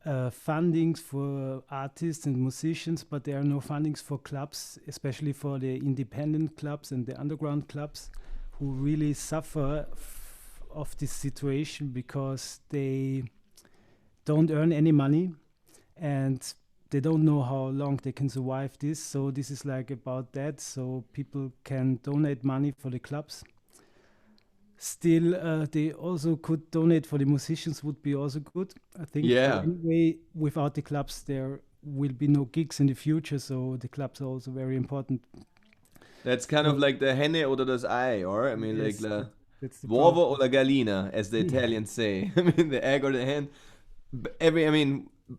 fundings for artists and musicians, but there are no fundings for clubs, especially for the independent clubs and the underground clubs, who really suffer of this situation because they don't earn any money and they don't know how long they can survive this. So this is like about that, so people can donate money for the clubs. Still, they also could donate for the musicians, would be also good, I think. Yeah. Anyway, without the clubs, there will be no gigs in the future, so the clubs are also very important. That's kind of like the Henne oder das Ei, or I mean, Yes, like that's the Uovo oder Gallina, as the Italians say. I mean, the egg or the hen.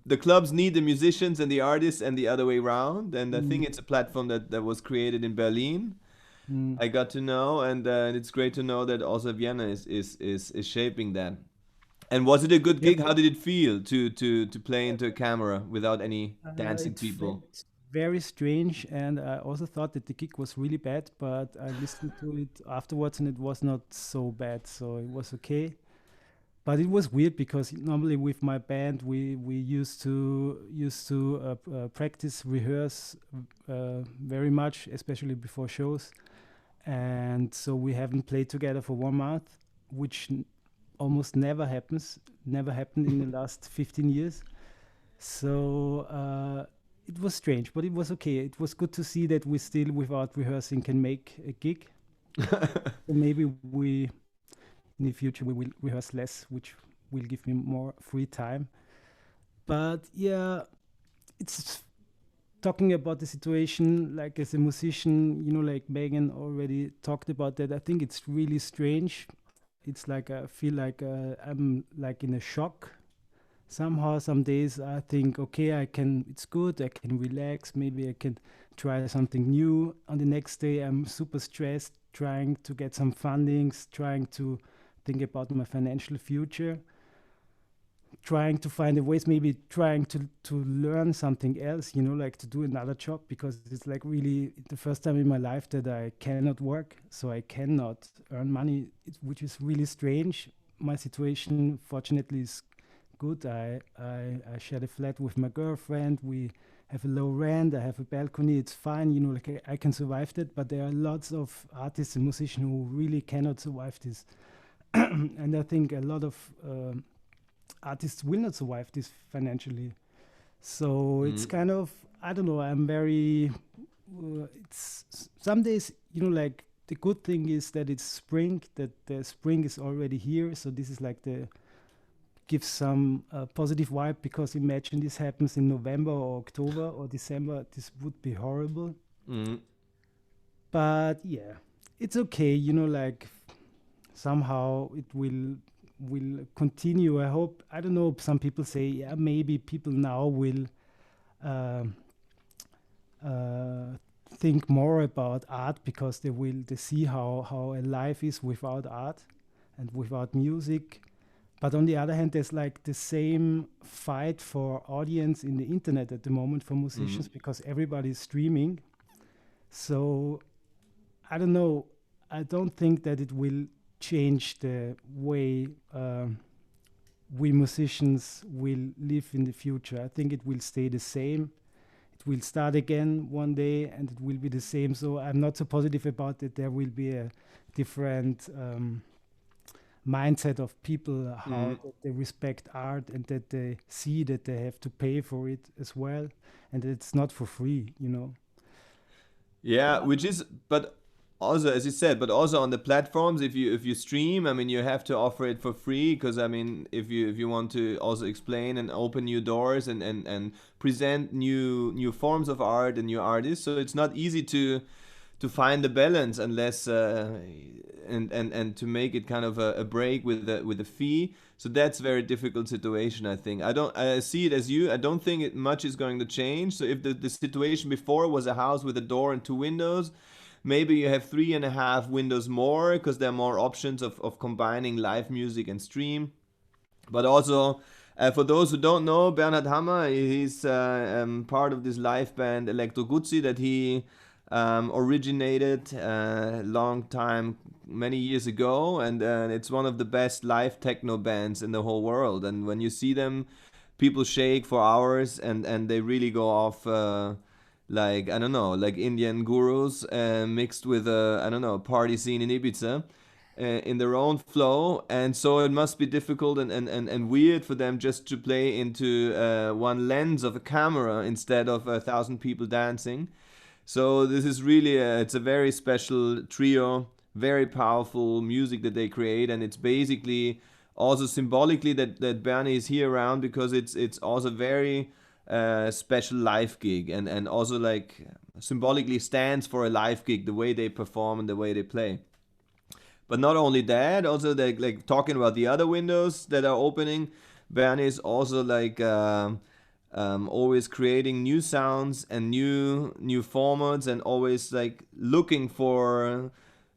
The clubs need the musicians and the artists, and the other way around. And I think it's a platform that was created in Berlin. I got to know, and it's great to know that also Vienna is shaping that. And was it a good gig? How did it feel to play into a camera without any dancing people? very strange, and I also thought that the gig was really bad, but I listened to it afterwards and it was not so bad, so it was okay. But it was weird because normally with my band we used to practice, rehearse very much, especially before shows, and so we haven't played together for 1 month, which almost never happened in the last 15 years. So it was strange, but it was okay. It was good to see that we still, without rehearsing, can make a gig. So maybe in the future we will rehearse less, which will give me more free time. But yeah, it's talking about the situation, like as a musician, like MEAGHAN already talked about that. I think it's really strange. It's like I feel like I'm like in a shock. Somehow, some days I think, okay, it's good, I can relax, maybe I can try something new. On the next day, I'm super stressed, trying to get some fundings, trying to think about my financial future, trying to find a ways, maybe trying to learn something else, like to do another job, because it's like really the first time in my life that I cannot work, so I cannot earn money, which is really strange. My situation, fortunately, is good. I share the flat with my girlfriend. We have a low rent. I have a balcony. It's fine. Like I can survive that. But there are lots of artists and musicians who really cannot survive this. And I think a lot of artists will not survive this financially. So it's kind of, I don't know, I'm very, it's some days, like the good thing is that it's spring, that the spring is already here. So this is like gives some positive vibe, because imagine this happens in November or October or December, this would be horrible. But yeah, it's okay, like somehow it will continue. I hope, I don't know, some people say, yeah, maybe people now will think more about art, because they see how a life is without art and without music. But on the other hand, there's like the same fight for audience in the internet at the moment for musicians, because everybody is streaming. So I don't know. I don't think that it will change the way we musicians will live in the future. I think it will stay the same. It will start again one day and it will be the same. So I'm not so positive about it. There will be a different mindset of people, how they respect art, and that they see that they have to pay for it as well, and it's not for free, Yeah, which is, but also, as you said, but also on the platforms, if you stream, I mean, you have to offer it for free, because I mean, if you want to also explain and open new doors and present new forms of art and new artists, so it's not easy to find the balance, unless and to make it kind of a break with a fee. So that's a very difficult situation, I think. I see it as you. I don't think much is going to change. So if the situation before was a house with a door and 2 windows, maybe you have 3.5 windows more, because there are more options of combining live music and stream. But also, for those who don't know, Bernhard Hammer, he's part of this live band Electro Guzzi that he originated long time, many years ago, and it's one of the best live techno bands in the whole world. And when you see them, people shake for hours, and they really go off like, I don't know, like Indian gurus mixed with a, I don't know, party scene in Ibiza. In their own flow, and so it must be difficult and weird for them just to play into one lens of a camera instead of 1,000 people dancing. So this is really it's a very special trio, very powerful music that they create, and it's basically also symbolically that Bernie is here around, because it's also very special live gig, and also like symbolically stands for a live gig, the way they perform and the way they play. But not only that, also like talking about the other windows that are opening, Bernie is also like always creating new sounds and new formats, and always like looking for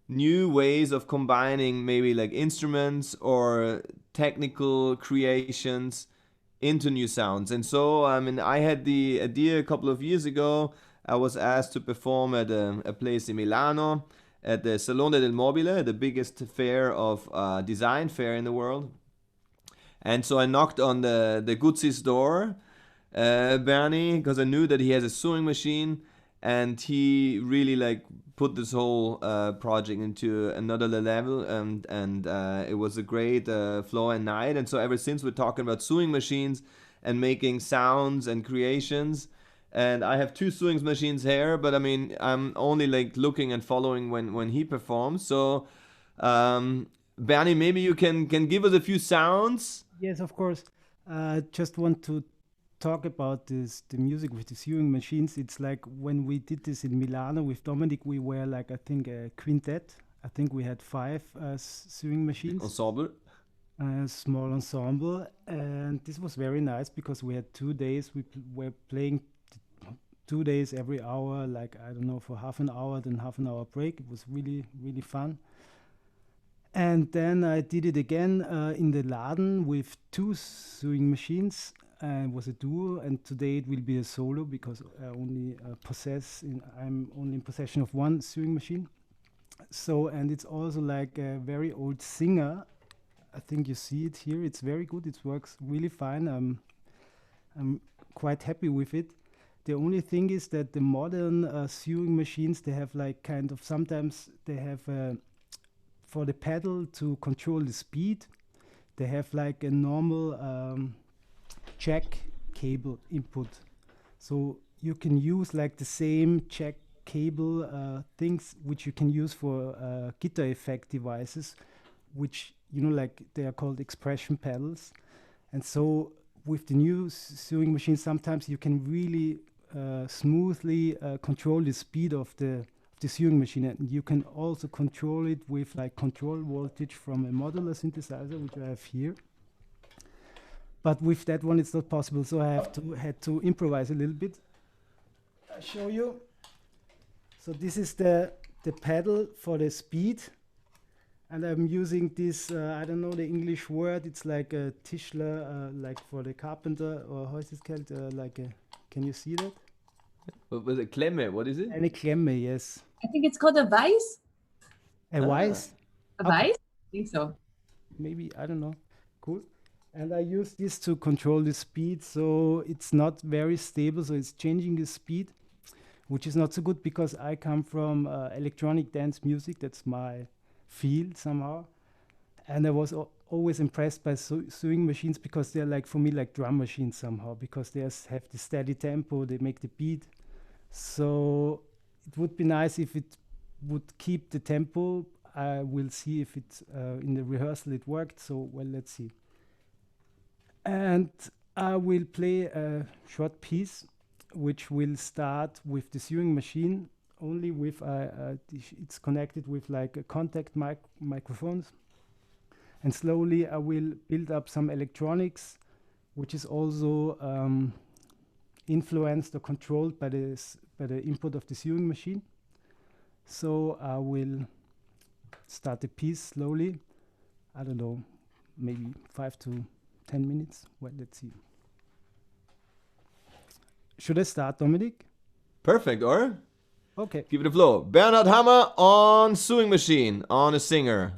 new ways of combining maybe like instruments or technical creations into new sounds. And so, I mean, I had the idea a couple of years ago. I was asked to perform at a place in Milano at the Salone del Mobile, the biggest fair of design fair in the world. And so I knocked on the Guzzi's door, Bernie, because I knew that he has a sewing machine, and he really like put this whole project into another level, and it was a great flow and night. And so ever since we're talking about sewing machines and making sounds and creations. And I have 2 sewing machines here, but I mean, I'm only like looking and following when he performs. So, Bernie, maybe you can give us a few sounds. Yes, of course. Just want to talk about the music with the sewing machines. It's like when we did this in Milano with Dominic, we were like, I think, a quintet. I think we had 5 sewing machines. Ensemble. A small ensemble. And this was very nice because we had 2 days. We were playing 2 days every hour, like, I don't know, for half an hour, then half an hour break. It was really, really fun. And then I did it again in the Laden with 2 sewing machines. It was a duo, and today it will be a solo because I'm only in possession of 1 sewing machine. So, and it's also like a very old singer. I think you see it here. It's very good. It works really fine. I'm quite happy with it. The only thing is that the modern sewing machines, they have like kind of, sometimes they have for the pedal to control the speed, they have like a normal jack cable input. So you can use like the same jack cable things which you can use for guitar effect devices, which, you know, like they are called expression pedals. And so with the new sewing machine, sometimes you can really smoothly control the speed of the sewing machine, and you can also control it with like control voltage from a modular synthesizer, which I have here. But with that one, it's not possible, so I had to improvise a little bit. I'll show you. So this is the pedal for the speed, and I'm using this. I don't know the English word. It's like a Tischler, like for the carpenter, or how is it called? Like a. Can you see that? What was it? Klemme, what is it? Eine Klemme, yes. I think it's called a vice. A vice? A vice? I think so. Maybe, I don't know. Cool. And I use this to control the speed, so it's not very stable, so it's changing the speed, which is not so good because I come from electronic dance music. That's my field somehow. And I was always impressed by sewing machines because they're like, for me, like drum machines somehow, because they have the steady tempo, they make the beat. So it would be nice if it would keep the tempo. I will see if it's in the rehearsal it worked, so well, let's see. And I will play a short piece which will start with the sewing machine, only with it's connected with like a contact microphones. And slowly I will build up some electronics, which is also influenced or controlled by the input of the sewing machine. So I will start the piece slowly. I don't know, maybe 5 to 10 minutes. Well, let's see. Should I start, Dominic? Perfect, or? Okay. Give it a flow. Bernhard Hammer on sewing machine, on a singer.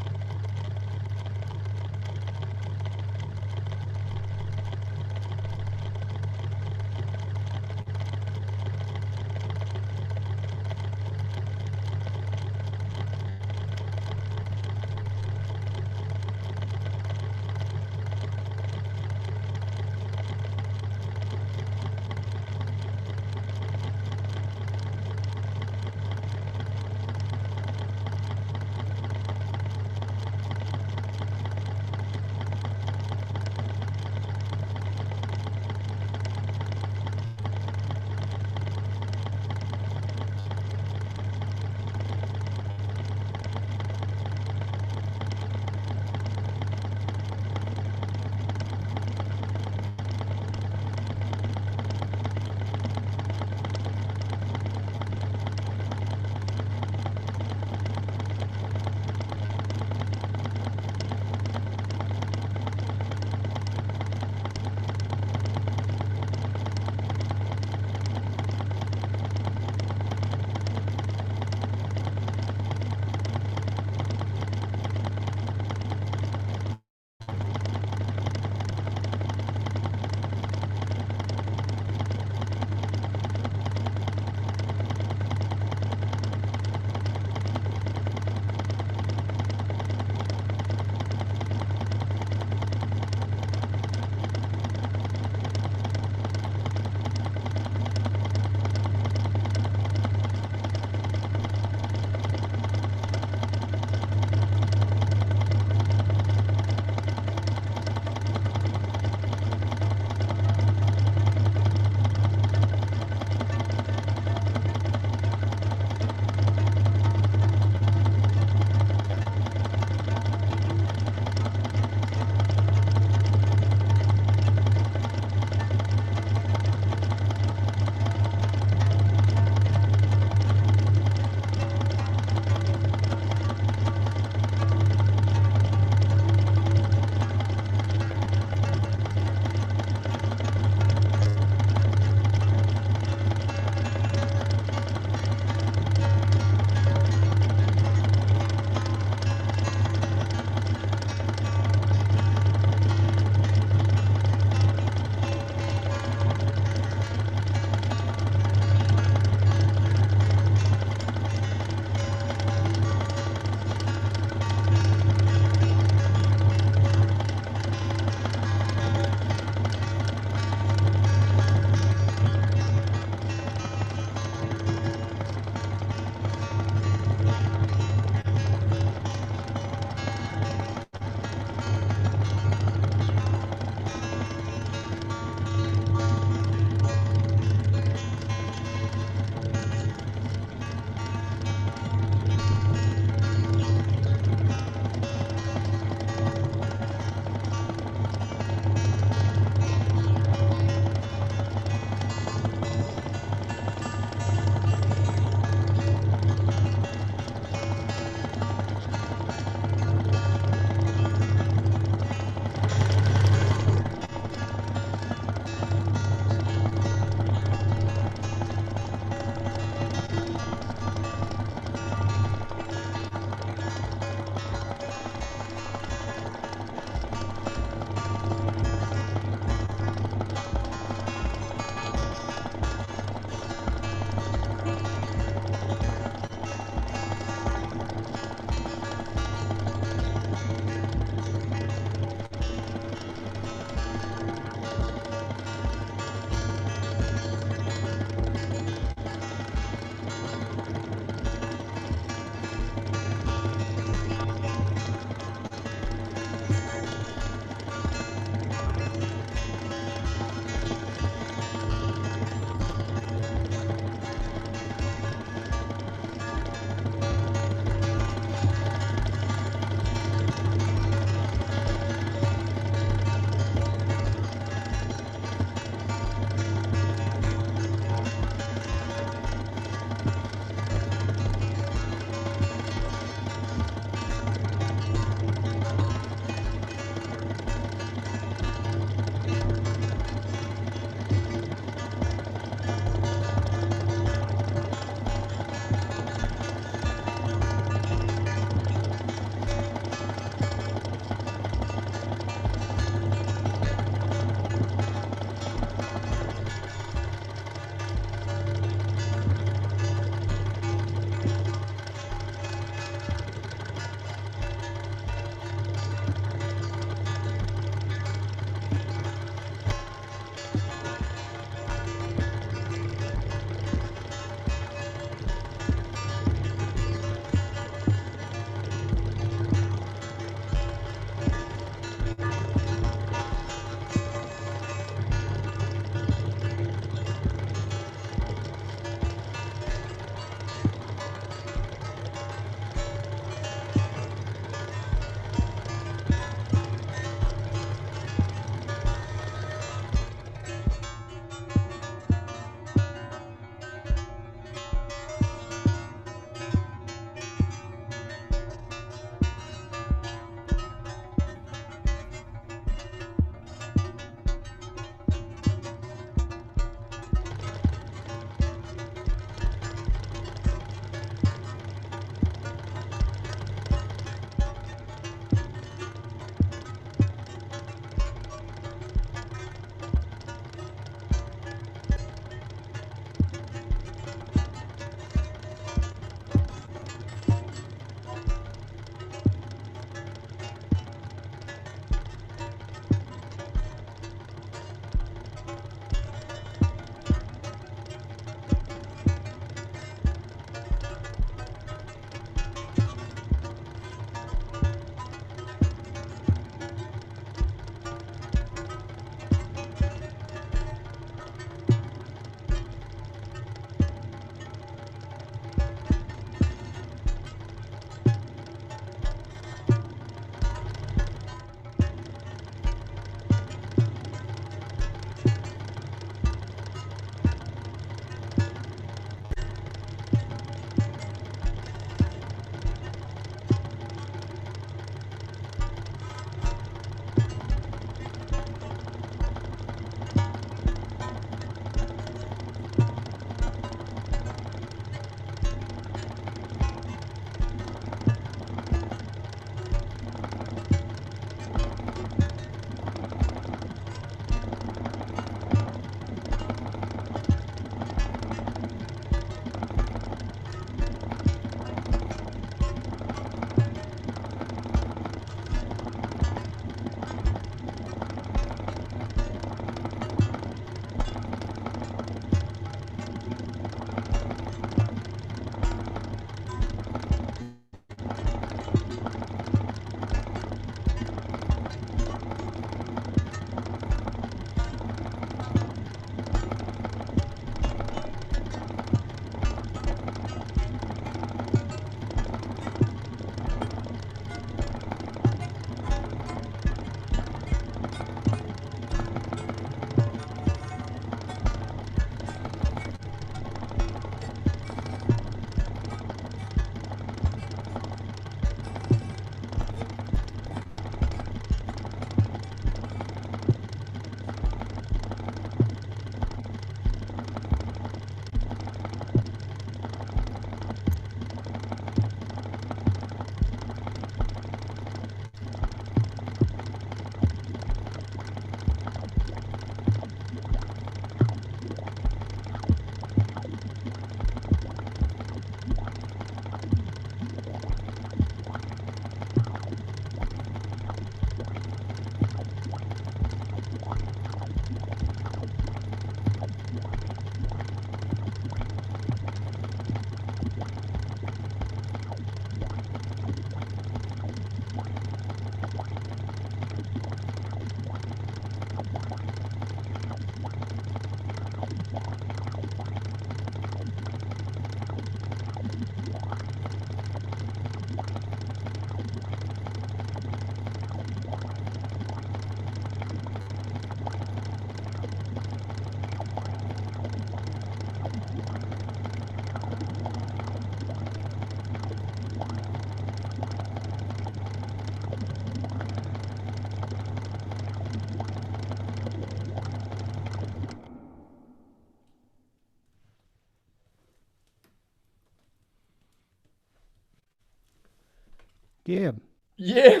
Yeah. Yeah.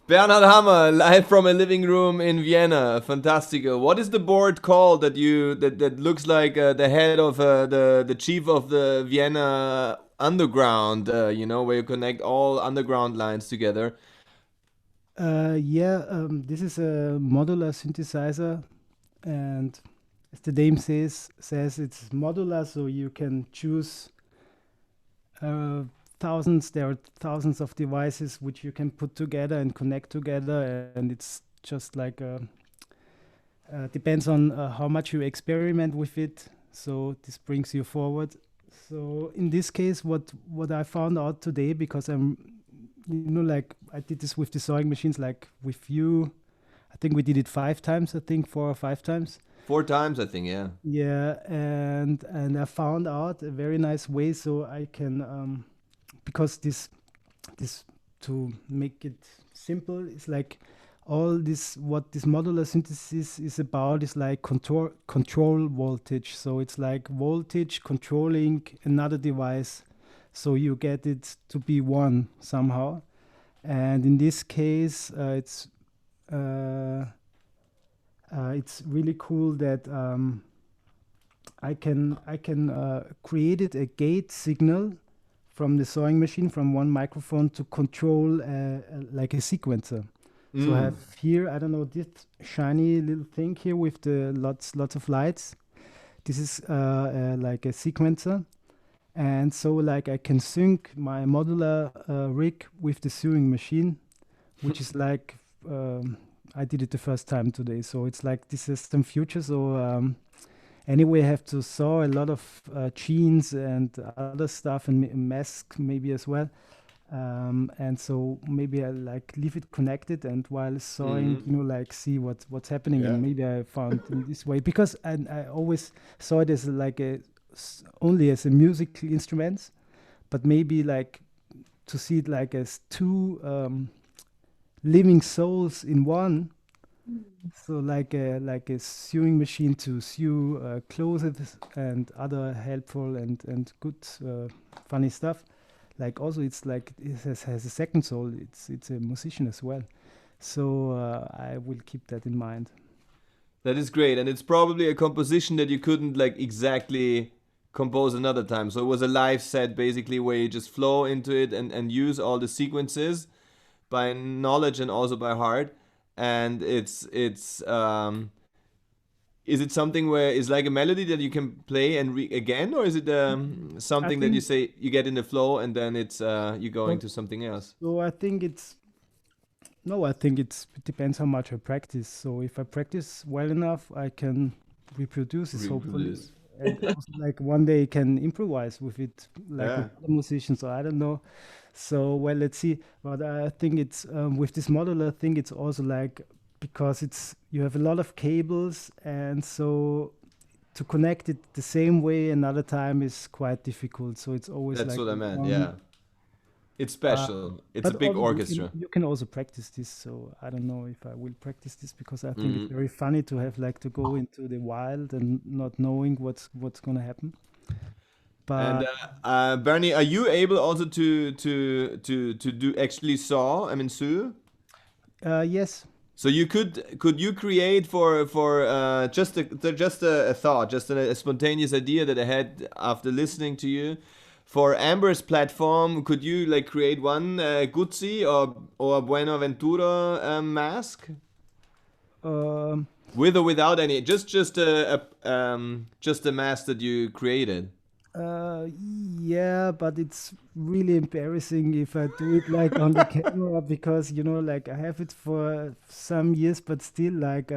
Bernhard Hammer, live from a living room in Vienna. Fantastico. What is the board called that looks like the head of the chief of the Vienna underground? Where you connect all underground lines together. This is a modular synthesizer, and as the name says it's modular, so you can choose there are thousands of devices which you can put together and connect together, and it's just like depends on how much you experiment with it. So this brings you forward. So in this case, what I found out today, because I did this with the sewing machines, like with you, I think we did it 5 times. I think 4 or 5 times. 4 times, I think, yeah. Yeah, and I found out a very nice way, so I can because this to make it simple, it's like all this, what this modular synthesis is about is like control voltage. So it's like voltage controlling another device, so you get it to be one somehow. And in this case, it's really cool that I can create a gate signal from the sewing machine, from one microphone, to control like a sequencer. So I have here, I don't know, this shiny little thing here with the lots of lights. This is like a sequencer. And so like I can sync my modular rig with the sewing machine, which is like, I did it the first time today. So it's like this is some future. So anyway, I have to sew a lot of jeans and other stuff, and mask maybe as well. And so maybe I like leave it connected, and while sewing, like see what's happening. And maybe I found in this way, because I always saw it as like only as a musical instruments, but maybe like to see it like as 2 living souls in one. So like a sewing machine to sew clothes and other helpful and good funny stuff. Like also it's like it has a second soul. It's a musician as well. So I will keep that in mind. That is great, and it's probably a composition that you couldn't like exactly compose another time. So it was a live set basically, where you just flow into it and use all the sequences by knowledge and also by heart. And is it something where it's like a melody that you can play and again, or is it something that you say you get in the flow and then it's you going to something else? So I think it depends how much I practice. So if I practice well enough, I can reproduce it hopefully. And also, like one day can improvise with it, like with other musicians. So I don't know. So well, let's see. But I think it's with this modular thing, it's also like, because you have a lot of cables, and so to connect it the same way another time is quite difficult. So it's always that's like what I meant. Yeah, it's special. It's a big orchestra. You can also practice this. So I don't know if I will practice this, because I think it's very funny to have like to go into the wild and not knowing what's gonna happen. But and Bernie, are you able also to do actually sew? Yes. So you could you create for just a thought, just a spontaneous idea that I had after listening to you, for Amber's platform? Could you like create one Guzzi or Buenaventura mask? With or without any, just a mask that you created. Yeah, but it's really embarrassing if I do it like on the camera, because like I have it for some years, but still like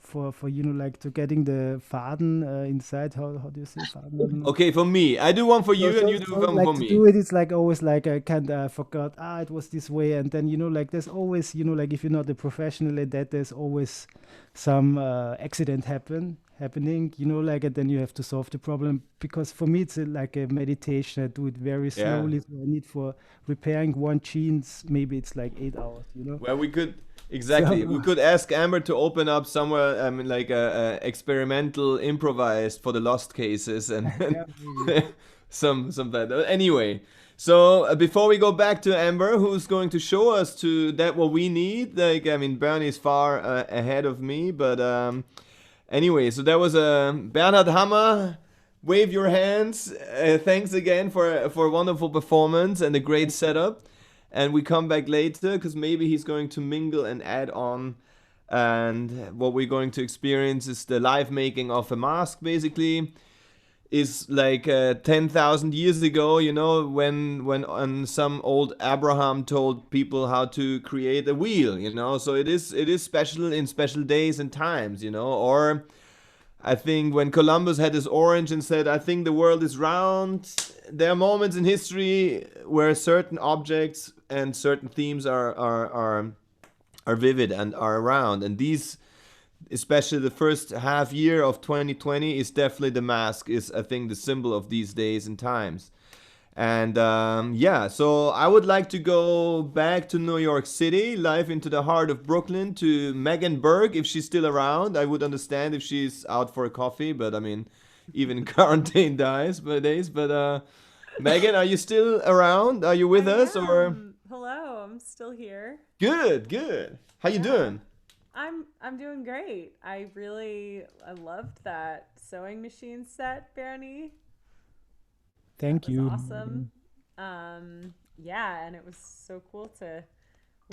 for like to getting the Faden inside. How do you say Faden? Okay, for me, I do one for you, and you do one like for to me. Do it, it's like always like I forgot. It was this way, and then like there's always like if you're not a professional at that, there's always some accident happening, like, and then you have to solve the problem. Because for me, it's like a meditation. I do it very slowly. So I need for repairing one jeans, maybe it's like 8 hours, Well, we could we could ask Amber to open up somewhere, like a experimental improvised for the lost cases and some that. Anyway, So before we go back to Amber, who's going to show us to that what we need? Like, I mean, Bernie is far ahead of me, but anyway, so that was a Bernhard Hammer. Wave your hands. Thanks again for a wonderful performance and a great setup. And we come back later because maybe he's going to mingle and add on. And what we're going to experience is the live making of a mask, basically. Is like 10,000 years ago, you know, when some old Abraham told people how to create a wheel, you know. So it is special in special days and times, you know. Or I think when Columbus had his orange and said, "I think the world is round." There are moments in history where certain objects and certain themes are vivid and are around, and these, especially the first half year of 2020, is definitely the mask is, I think, the symbol of these days and times. And yeah, so I would like to go back to New York City, live into the heart of Brooklyn, to Megan Berg, if she's still around. I would understand if she's out for a coffee, but I mean, even quarantine days. But Megan, are you still around? Are you with us? Or hello, I'm still here. Good. How you doing? I'm doing great. I loved that sewing machine set, Bernie. Thank you. Awesome. Yeah, and it was so cool to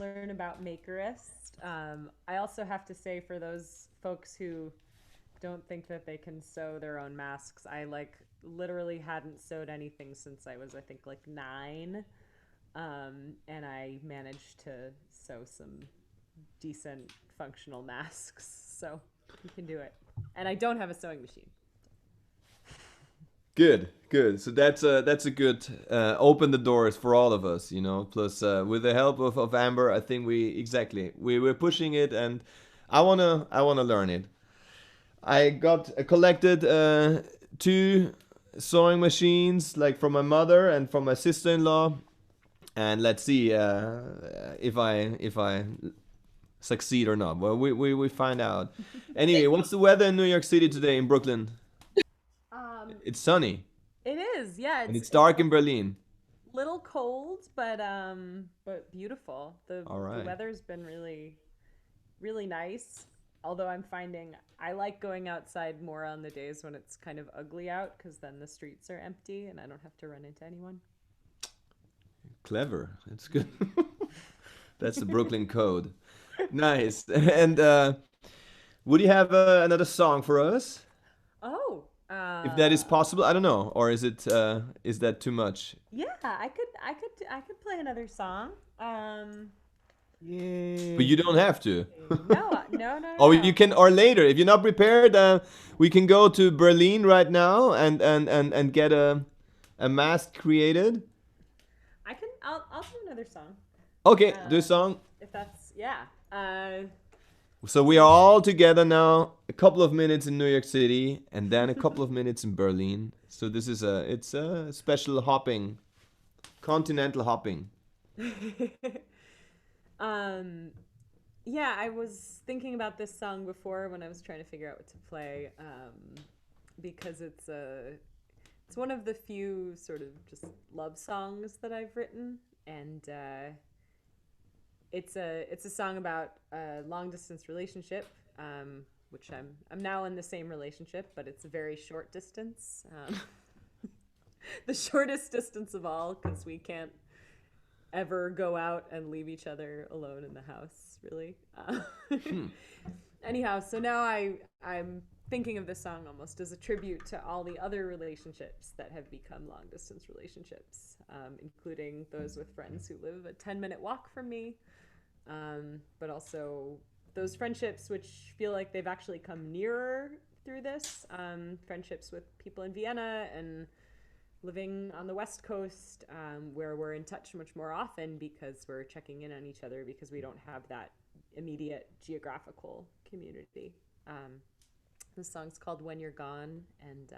learn about Makerist. I also have to say, for those folks who don't think that they can sew their own masks, I literally hadn't sewed anything since I was, I think, 9. And I managed to sew some decent functional masks, so you can do it. And I don't have a sewing machine. Good. So that's a good open the doors for all of us, you know. Plus, with the help of Amber, I think we were pushing it, and I wanna learn it. I collected 2 sewing machines, like from my mother and from my sister-in-law, and let's see if I succeed or not. Well, we find out. Anyway, what's the weather in New York City today, in Brooklyn? It's sunny. It is, yeah. And it's dark in Berlin. Little cold, but beautiful. All right. The weather's been really, really nice. Although I'm finding I like going outside more on the days when it's kind of ugly out, because then the streets are empty and I don't have to run into anyone. Clever. That's good. That's the Brooklyn code. Nice. And would you have another song for us? Oh. If that is possible, I don't know, or is that too much? Yeah, I could play another song. Yeah. But you don't have to. No. Or you can, or later, if you're not prepared, we can go to Berlin right now and get a mask created. I'll do another song. Okay, do a song. If that's So we are all together now. A couple of minutes in New York City, and then a couple of minutes in Berlin. So this is it's a special hopping, continental hopping. Yeah, I was thinking about this song before when I was trying to figure out what to play, because it's one of the few sort of just love songs that I've written, and it's a song about a long distance relationship, which I'm now in the same relationship, but it's a very short distance, the shortest distance of all, because we can't ever go out and leave each other alone in the house, really. Anyhow, so now I'm thinking of this song almost as a tribute to all the other relationships that have become long distance relationships, including those with friends who live a 10-minute walk from me, but also those friendships which feel like they've actually come nearer through this, friendships with people in Vienna and living on the West Coast, where we're in touch much more often because we're checking in on each other because we don't have that immediate geographical community. This song's called When You're Gone, and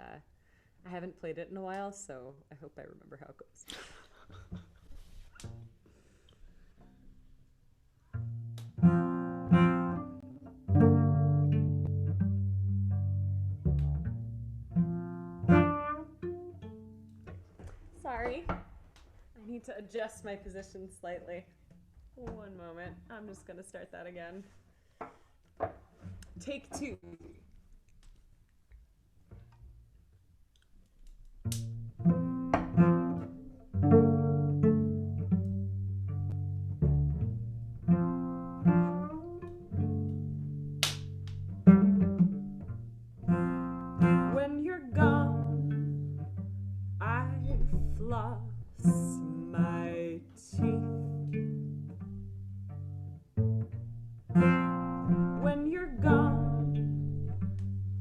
I haven't played it in a while, so I hope I remember how it goes. Sorry. I need to adjust my position slightly. One moment. I'm just going to start that again. Take 2. When you're gone, I floss my teeth. When you're gone,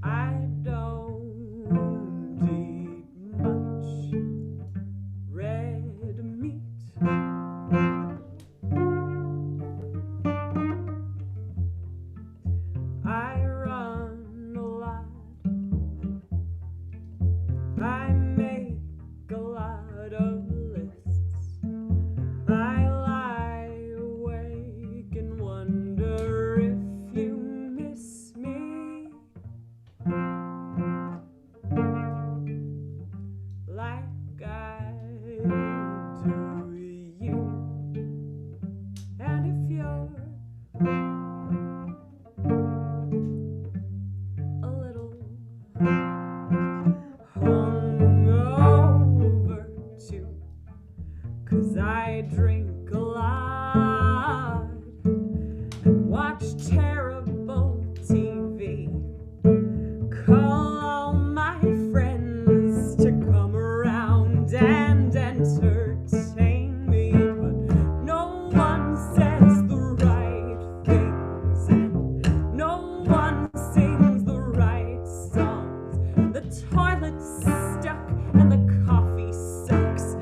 I don't eat much red meat. I run a lot. I make a lot of lists. I lie awake and wonder if you miss me, like I do you. And if you're a little hungover too, 'cause I drink a lot and watch terrible TV. Call all my friends to come around and entertain me, but no one says the right things and no one sings the right songs. The toilet's stuck and the coffee sucks.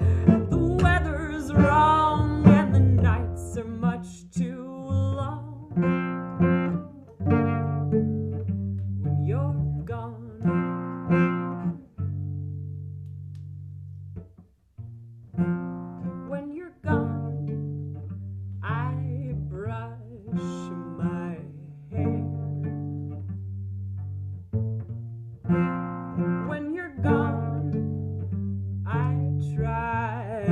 The weather's wrong and the nights are much too long. When you're gone, when you're gone, I brush my hair. When you're gone, I try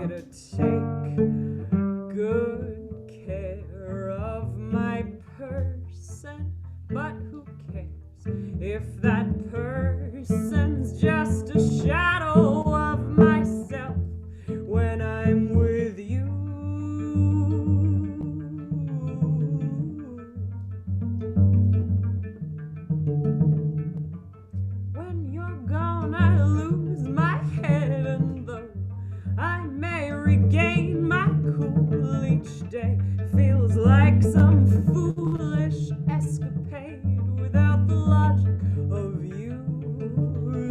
to take good care of my person, but who cares if that person's just a shadow of myself when I'm with you. When you're gone, I lose my head, and though I may regain my cool each day, feels like some foolish escapade without the logic of you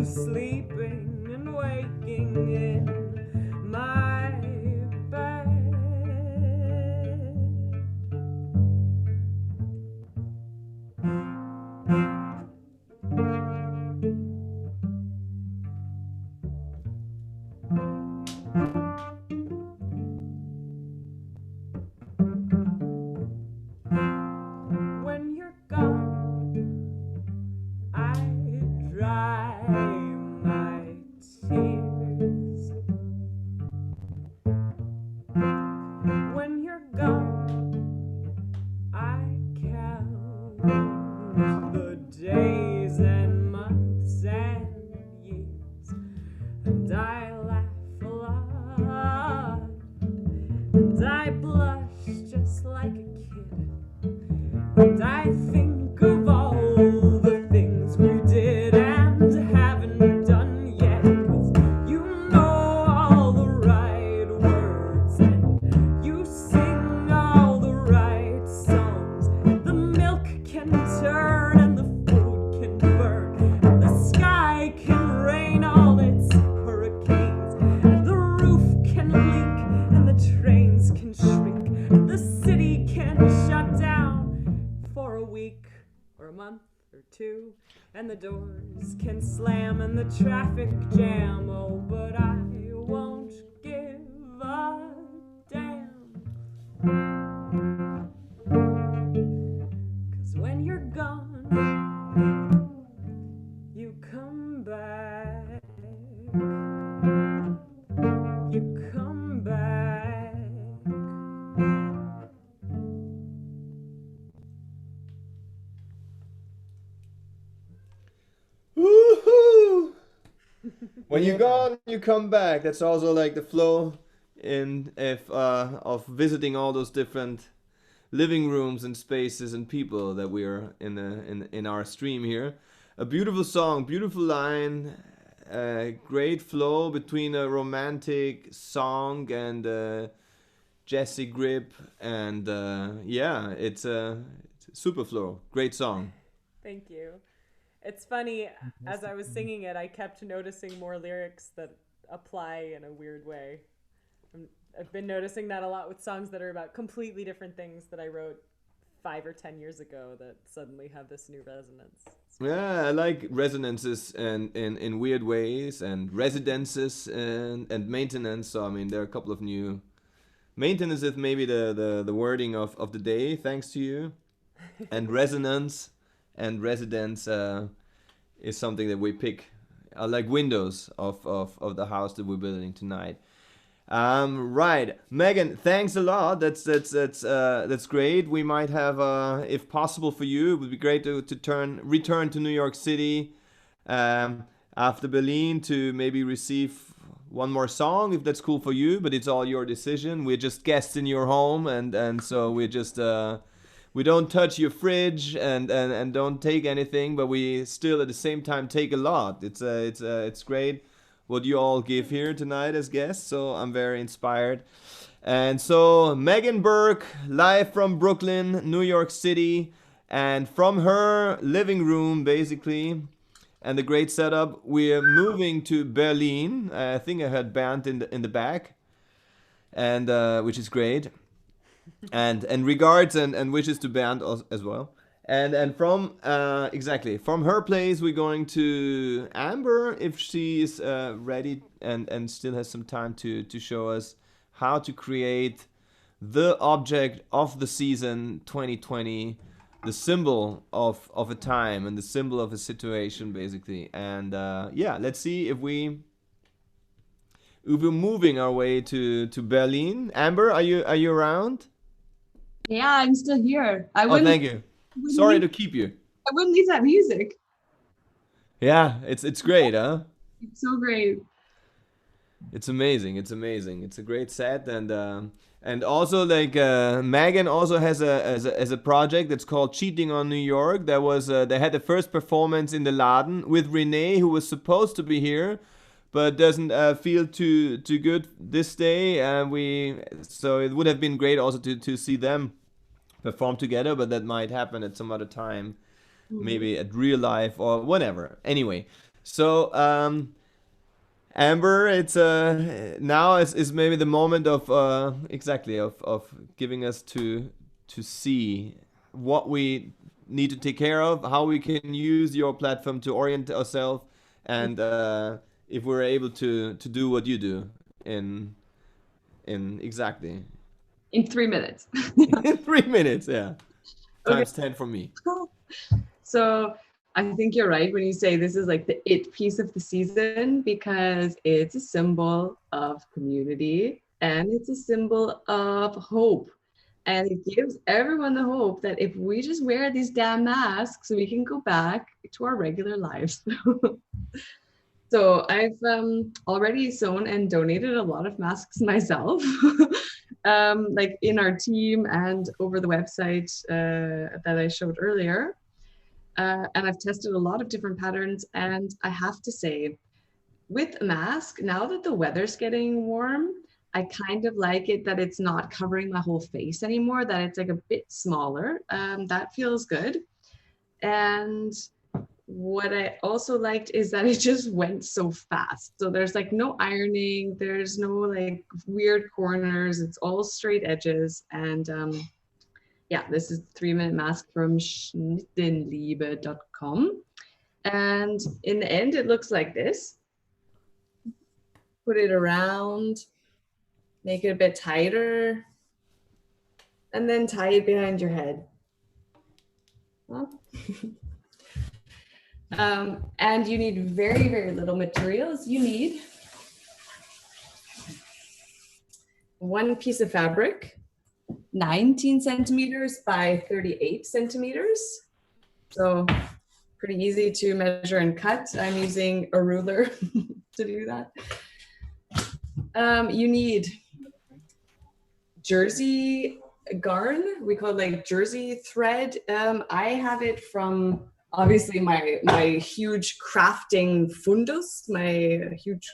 sleeping and waking in my bed. When you're gone, I dry my tears. When you're gone, I count the days and months and years, and I laugh a lot, and I blush just like a kid, and I think of all the things we did and haven't done yet, 'cause you know all the right words and you sing all the right songs. The milk can turn and the food can burn, and the sky can rain all its hurricanes, and the roof can leak and the trains can shrink, and the city can shut down for a week or a month or 2, and the doors can slam and the traffic jam. Oh, but I won't give a damn, 'cause when you're gone, you come back. You come When you go, you come back. That's also like the flow in if of visiting all those different living rooms and spaces and people that we are in our stream here. A beautiful song, beautiful line, great flow between a romantic song and jazzy grip, and yeah, it's a super flow. Great song. Thank you. It's funny, as I was singing it, I kept noticing more lyrics that apply in a weird way. I've been noticing that a lot with songs that are about completely different things that I wrote 5 or 10 years ago that suddenly have this new resonance. Yeah, I like resonances and in weird ways, and residences and maintenance. So I mean, there are a couple of new maintenance is maybe the wording of the day, thanks to you. And resonance and residence is something that we pick, like windows of the house that we're building tonight. Right, Megan, thanks a lot. That's great. We might have, if possible for you, it would be great to return to New York City after Berlin to maybe receive one more song, if that's cool for you. But it's all your decision. We're just guests in your home, and so we're just we don't touch your fridge and don't take anything, but we still at the same time take a lot. It's great what you all give here tonight as guests, so I'm very inspired. And so Megan Burke, live from Brooklyn, New York City, and from her living room basically, and the great setup, we're moving to Berlin. I think I heard Bernd in the back, and which is great. And regards and wishes to Bernd as well. And from exactly from her place, we're going to Amber if she is ready and still has some time to show us how to create the object of the season 2020, the symbol of a time and the symbol of a situation, basically. And yeah, let's see if we're moving our way to Berlin. Amber, are you around? Yeah, I'm still here. Oh, thank you. Sorry to keep you. I wouldn't leave that music. Yeah, it's great, huh? It's so great. It's amazing. It's amazing. It's a great set, and also like Megan also has a project that's called Cheating on New York. That was they had the first performance in the Laden with Renee, who was supposed to be here, but doesn't feel too good this day. So it would have been great also to see them perform together, but that might happen at some other time, maybe at real life or whatever. Anyway, so Amber, it's now is maybe the moment of exactly of giving us to see what we need to take care of, how we can use your platform to orient ourselves, and if we're able to do what you do in exactly In 3 minutes. in 3 minutes, yeah. Times 10 for me. So I think you're right when you say this is like the it piece of the season, because it's a symbol of community and it's a symbol of hope. And it gives everyone the hope that if we just wear these damn masks, we can go back to our regular lives. So I've already sewn and donated a lot of masks myself, like in our team and over the website that I showed earlier. And I've tested a lot of different patterns. And I have to say, with a mask, now that the weather's getting warm, I kind of like it that it's not covering my whole face anymore, that it's like a bit smaller. That feels good. And what I also liked is that it just went so fast. So there's like no ironing, there's no like weird corners, it's all straight edges. And yeah, this is 3-minute mask from schnittenliebe.com. And in the end, it looks like this. Put it around, make it a bit tighter, and then tie it behind your head. Well, and you need very, very little materials. You need 1 piece of fabric, 19 centimeters by 38 centimeters. So pretty easy to measure and cut. I'm using a ruler. to do that. You need jersey garn. We call it like jersey thread. I have it from obviously my huge crafting fundus, my huge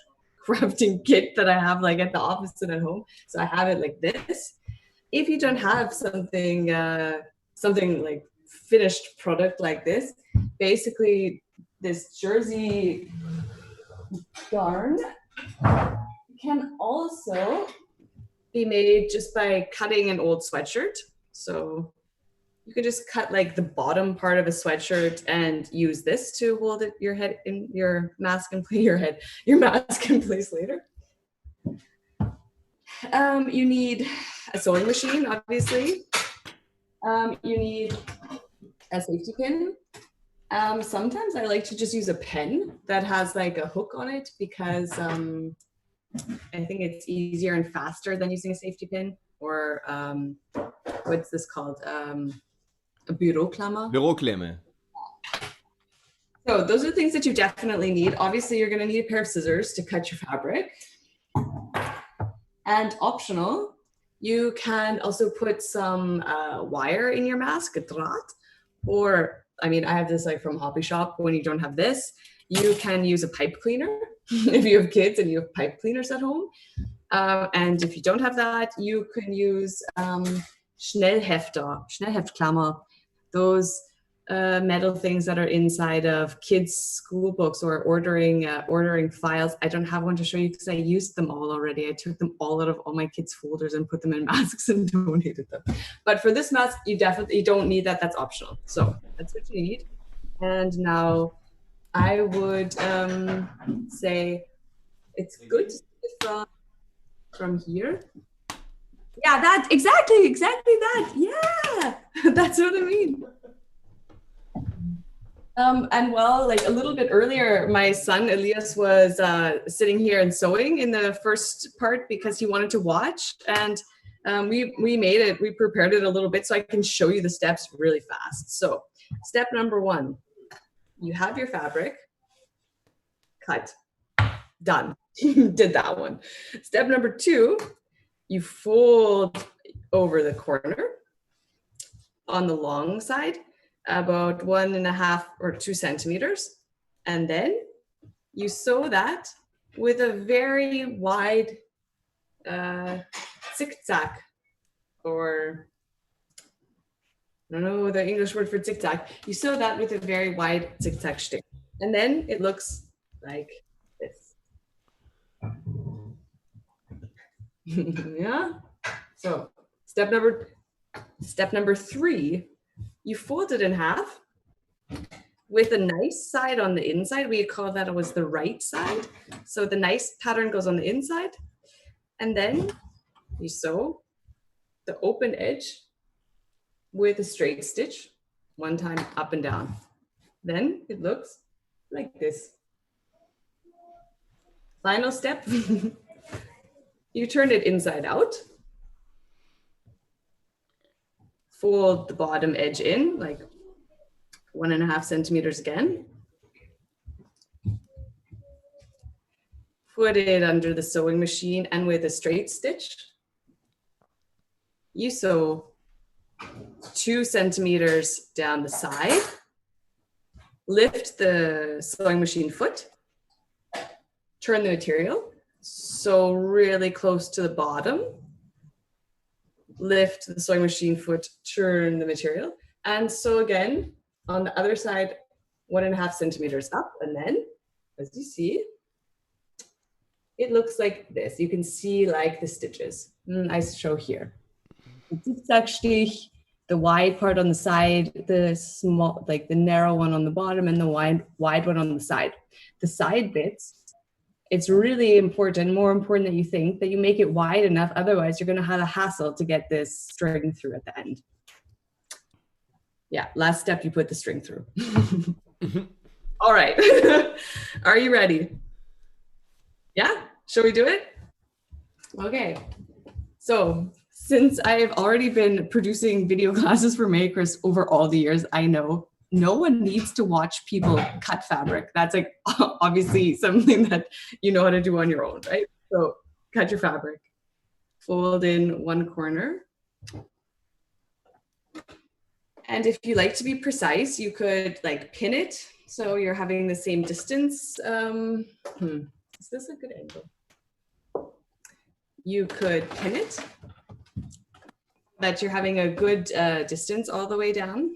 crafting kit that I have like at the office and at home. So I have it like this. If you don't have something like finished product like this, basically this jersey yarn can also be made just by cutting an old sweatshirt. So you can just cut like the bottom part of a sweatshirt and use this to hold it your head in your mask and play your mask in place later. You need a sewing machine, obviously. You need a safety pin. Sometimes I like to just use a pen that has like a hook on it because I think it's easier and faster than using a safety pin, or what's this called? A Büroklammer. Büroklemme. So those are things that you definitely need. Obviously, you're going to need a pair of scissors to cut your fabric. And optional, you can also put some wire in your mask, a draht, or I mean, I have this like from Hobby Shop. When you don't have this, you can use a pipe cleaner if you have kids and you have pipe cleaners at home. And if you don't have that, you can use Schnellheftklammer, those metal things that are inside of kids' school books or ordering files. I don't have one to show you because I used them all already. I took them all out of all my kids' folders and put them in masks and donated them. But for this mask, you definitely don't need that. That's optional. So that's what you need. And now I would say it's good from here. Yeah, that exactly that. Yeah, that's what I mean. And well, like a little bit earlier, my son Elias was sitting here and sewing in the first part because he wanted to watch, and we made it. We prepared it a little bit so I can show you the steps really fast. So, step number 1, you have your fabric, cut, done. Did that one. Step number 2, you fold over the corner on the long side, about 1.5 or 2 centimeters. And then you sew that with a very wide zigzag, or I don't know the English word for zigzag. You sew that with a very wide zigzag stick. And then it looks like this. Yeah. So step number 3, you fold it in half with a nice side on the inside. We call that it was the right side. So the nice pattern goes on the inside, and then you sew the open edge with a straight stitch 1 time up and down. Then it looks like this. Final step. You turn it inside out. Fold the bottom edge in, like 1.5 centimeters again. Put it under the sewing machine, and with a straight stitch, you sew 2 centimeters down the side. Lift the sewing machine foot. Turn the material, sew really close to the bottom. Lift the sewing machine foot, turn the material, and sew again on the other side 1.5 centimeters up. And then, as you see, it looks like this. You can see like the stitches. I show here. The zigzag stitch, the wide part on the side, the small, like the narrow one on the bottom, and the wide one on the side. The side bits, it's really important, more important than you think, that you make it wide enough. Otherwise, you're going to have a hassle to get this string through at the end. Yeah, last step, you put the string through. All right. Are you ready? Yeah? Shall we do it? Okay. So since I've already been producing video classes for makers over all the years, I know no one needs to watch people cut fabric. That's like obviously something that you know how to do on your own, right? So cut your fabric, fold in one corner. And if you like to be precise, you could like pin it. So you're having the same distance. Is this a good angle? You could pin it, that you're having a good distance all the way down.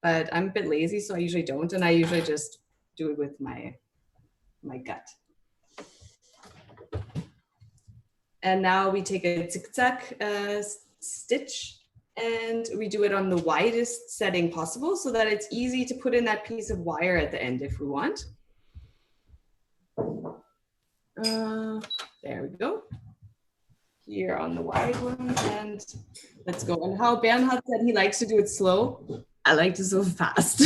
But I'm a bit lazy, so I usually don't. And I usually just do it with my gut. And now we take a zigzag stitch and we do it on the widest setting possible so that it's easy to put in that piece of wire at the end if we want. There we go. Here on the wide one, and let's go. And how Bernhard said he likes to do it slow, I like to do it fast.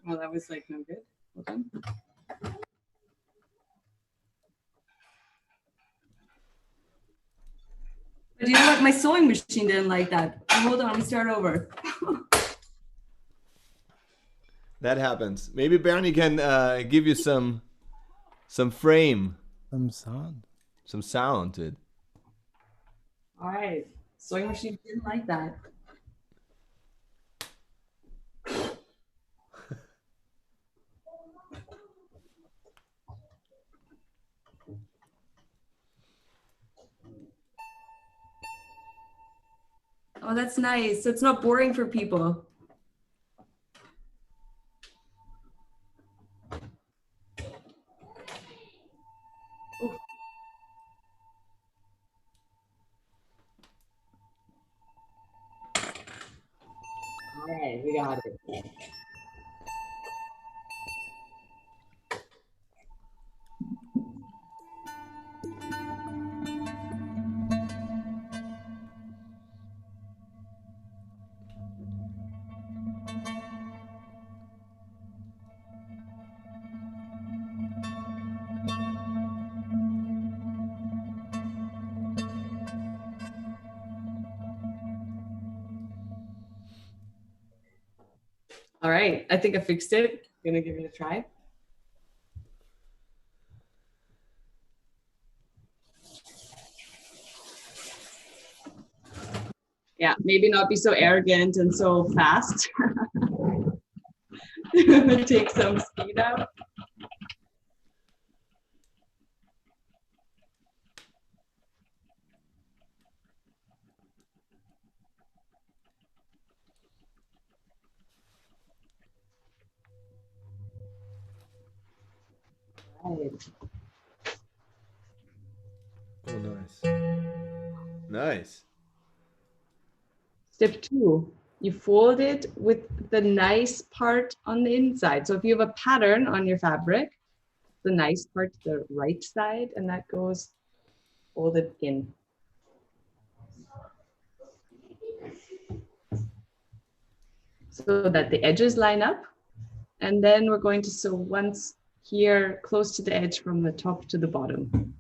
Well, that was like no good. Hold on. But you know what? My sewing machine didn't like that. Hold on, let me start over. That happens. Maybe Bernie can give you some frame. Some sound. Some sound to it. All right. Sewing machine didn't like that. Oh, that's nice. So it's not boring for people. All right, we got it. All right, I think I fixed it. Gonna give it a try. Yeah, maybe not be so arrogant and so fast. Take some speed out. Right. Oh, nice. Nice. Step 2, you fold it with the nice part on the inside. So if you have a pattern on your fabric, the nice part to the right side, and that goes folded in. So that the edges line up. And then we're going to sew once here close to the edge from the top to the bottom.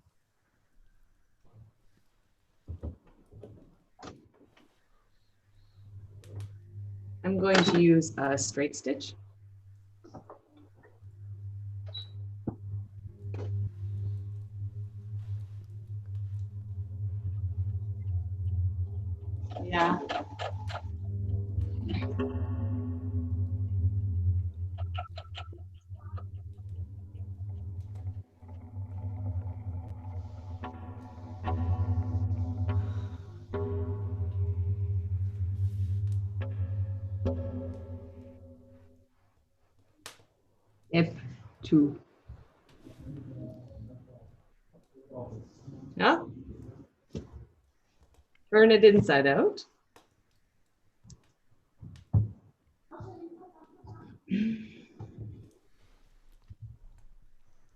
I'm going to use a straight stitch. Yeah. F2. Yeah. Turn it inside out.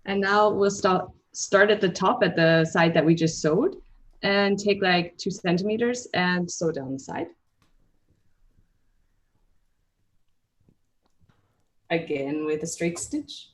And now we'll start at the top at the side that we just sewed and take like 2 centimeters and sew down the side. Again with a straight stitch.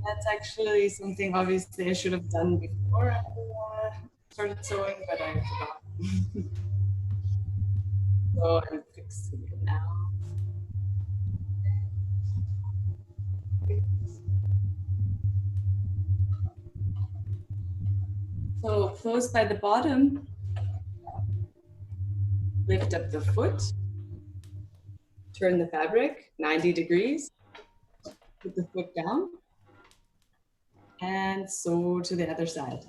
That's actually something obviously I should have done before I started sewing, but I forgot. So I'm fixing it now. So close by the bottom, lift up the foot, turn the fabric 90 degrees, put the foot down, and sew to the other side.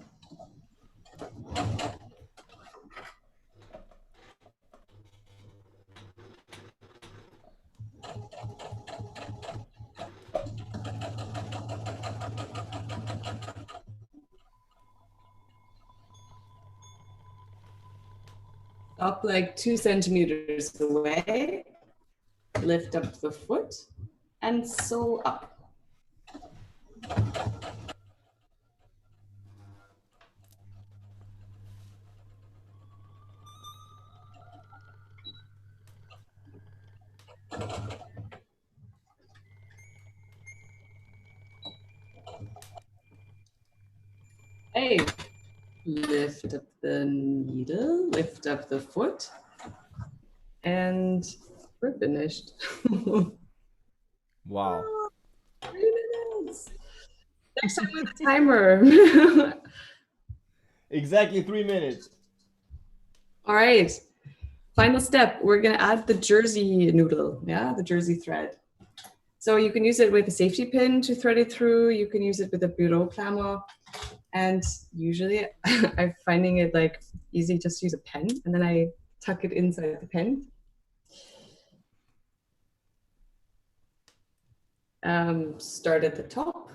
Up like 2 centimeters away, lift up the foot and sew up. Hey, lift up the needle, lift up the foot, and we're finished. Wow. 3 minutes. Next time with a timer. Exactly 3 minutes. All right. Final step, we're gonna add the jersey noodle, yeah, the jersey thread. So you can use it with a safety pin to thread it through. You can use it with a bureau clamor. And usually I'm finding it like easy just to use a pen, and then I tuck it inside the pen. Start at the top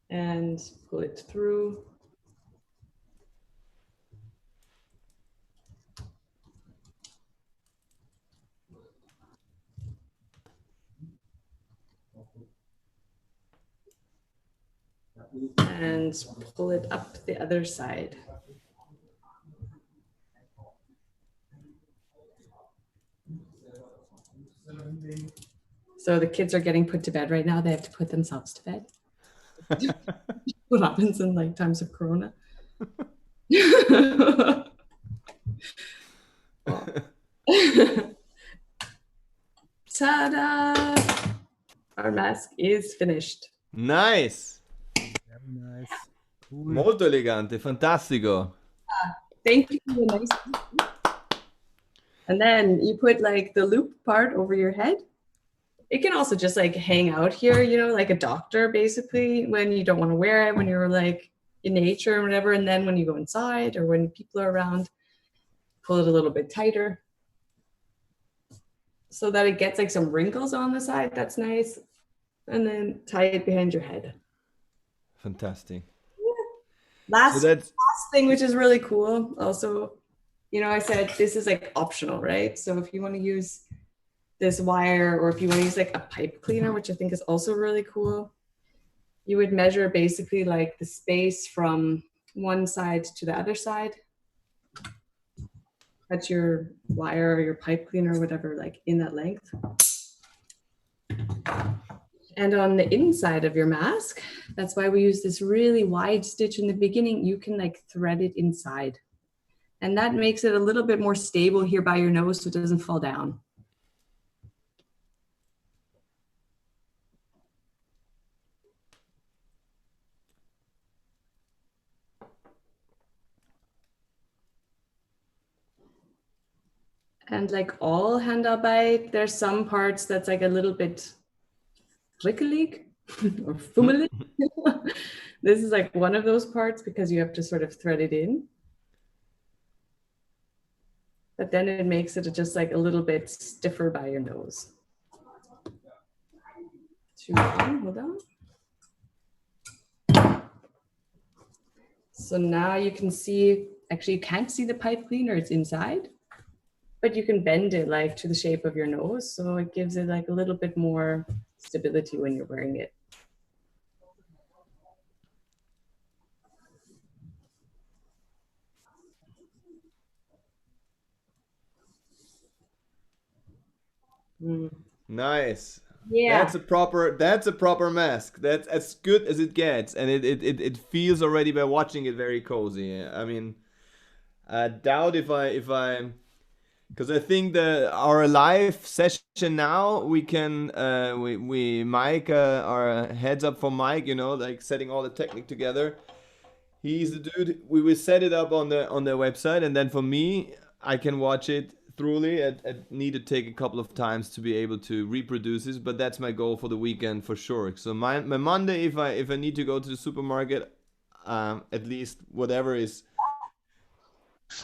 and pull it through. And pull it up the other side. So the kids are getting put to bed right now. They have to put themselves to bed. What happens in like times of Corona? Ta-da! Our mask is finished. Nice. Very nice. Cool. Molto elegante, fantastico. Thank you for the nice. And then you put like the loop part over your head. It can also just like hang out here, you know, like a doctor basically, when you don't want to wear it, when you're like in nature or whatever. And then when you go inside or when people are around, pull it a little bit tighter so that it gets like some wrinkles on the side. That's nice. And then tie it behind your head. Fantastic. Last So that's thing, which is really cool. Also, you know, I said this is like optional, right? So if you want to use this wire, or if you want to use like a pipe cleaner, which I think is also really cool, you would measure basically like the space from one side to the other side. Cut your wire or your pipe cleaner or whatever, like in that length. And on the inside of your mask, that's why we use this really wide stitch in the beginning. You can like thread it inside. And that makes it a little bit more stable here by your nose so it doesn't fall down. And like all Handarbeit, there's some parts that's like a little bit frickelig or fummelig. This is like one of those parts because you have to sort of thread it in. But then it makes it just like a little bit stiffer by your nose. Hold on. So now you can see, actually you can't see the pipe cleaner, it's inside, but you can bend it like to the shape of your nose. So it gives it like a little bit more stability when you're wearing it. Mm. Nice. Yeah. That's a proper mask. That's as good as it gets, and it feels already by watching it very cozy. I mean, I doubt if I because I think that our live session now we can we Mike our heads up for Mike, you know, like setting all the technique together. He's the dude. We will set it up on the website, and then for me, I can watch it thoroughly. I need to take a couple of times to be able to reproduce this, but that's my goal for the weekend for sure. So my Monday, if I need to go to the supermarket, at least whatever is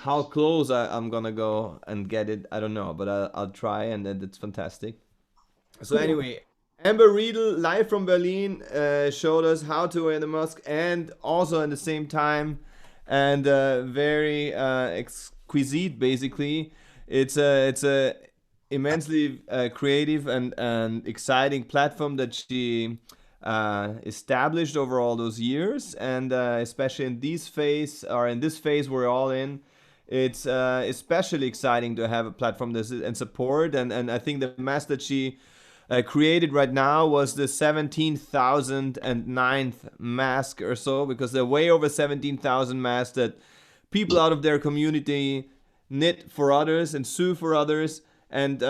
how close I'm gonna go and get it, I don't know, but I'll try, and that's fantastic. So Cool. anyway, Amber Riedel live from Berlin showed us how to wear the mask, and also at the same time, and very exquisite. Basically, it's a immensely creative and exciting platform that she established over all those years, and especially in this phase we're all in. It's especially exciting to have a platform this and support, and I think the mask that she created right now was the 17,009th mask or so, because there are way over 17,000 masks that people out of their community knit for others and sew for others. And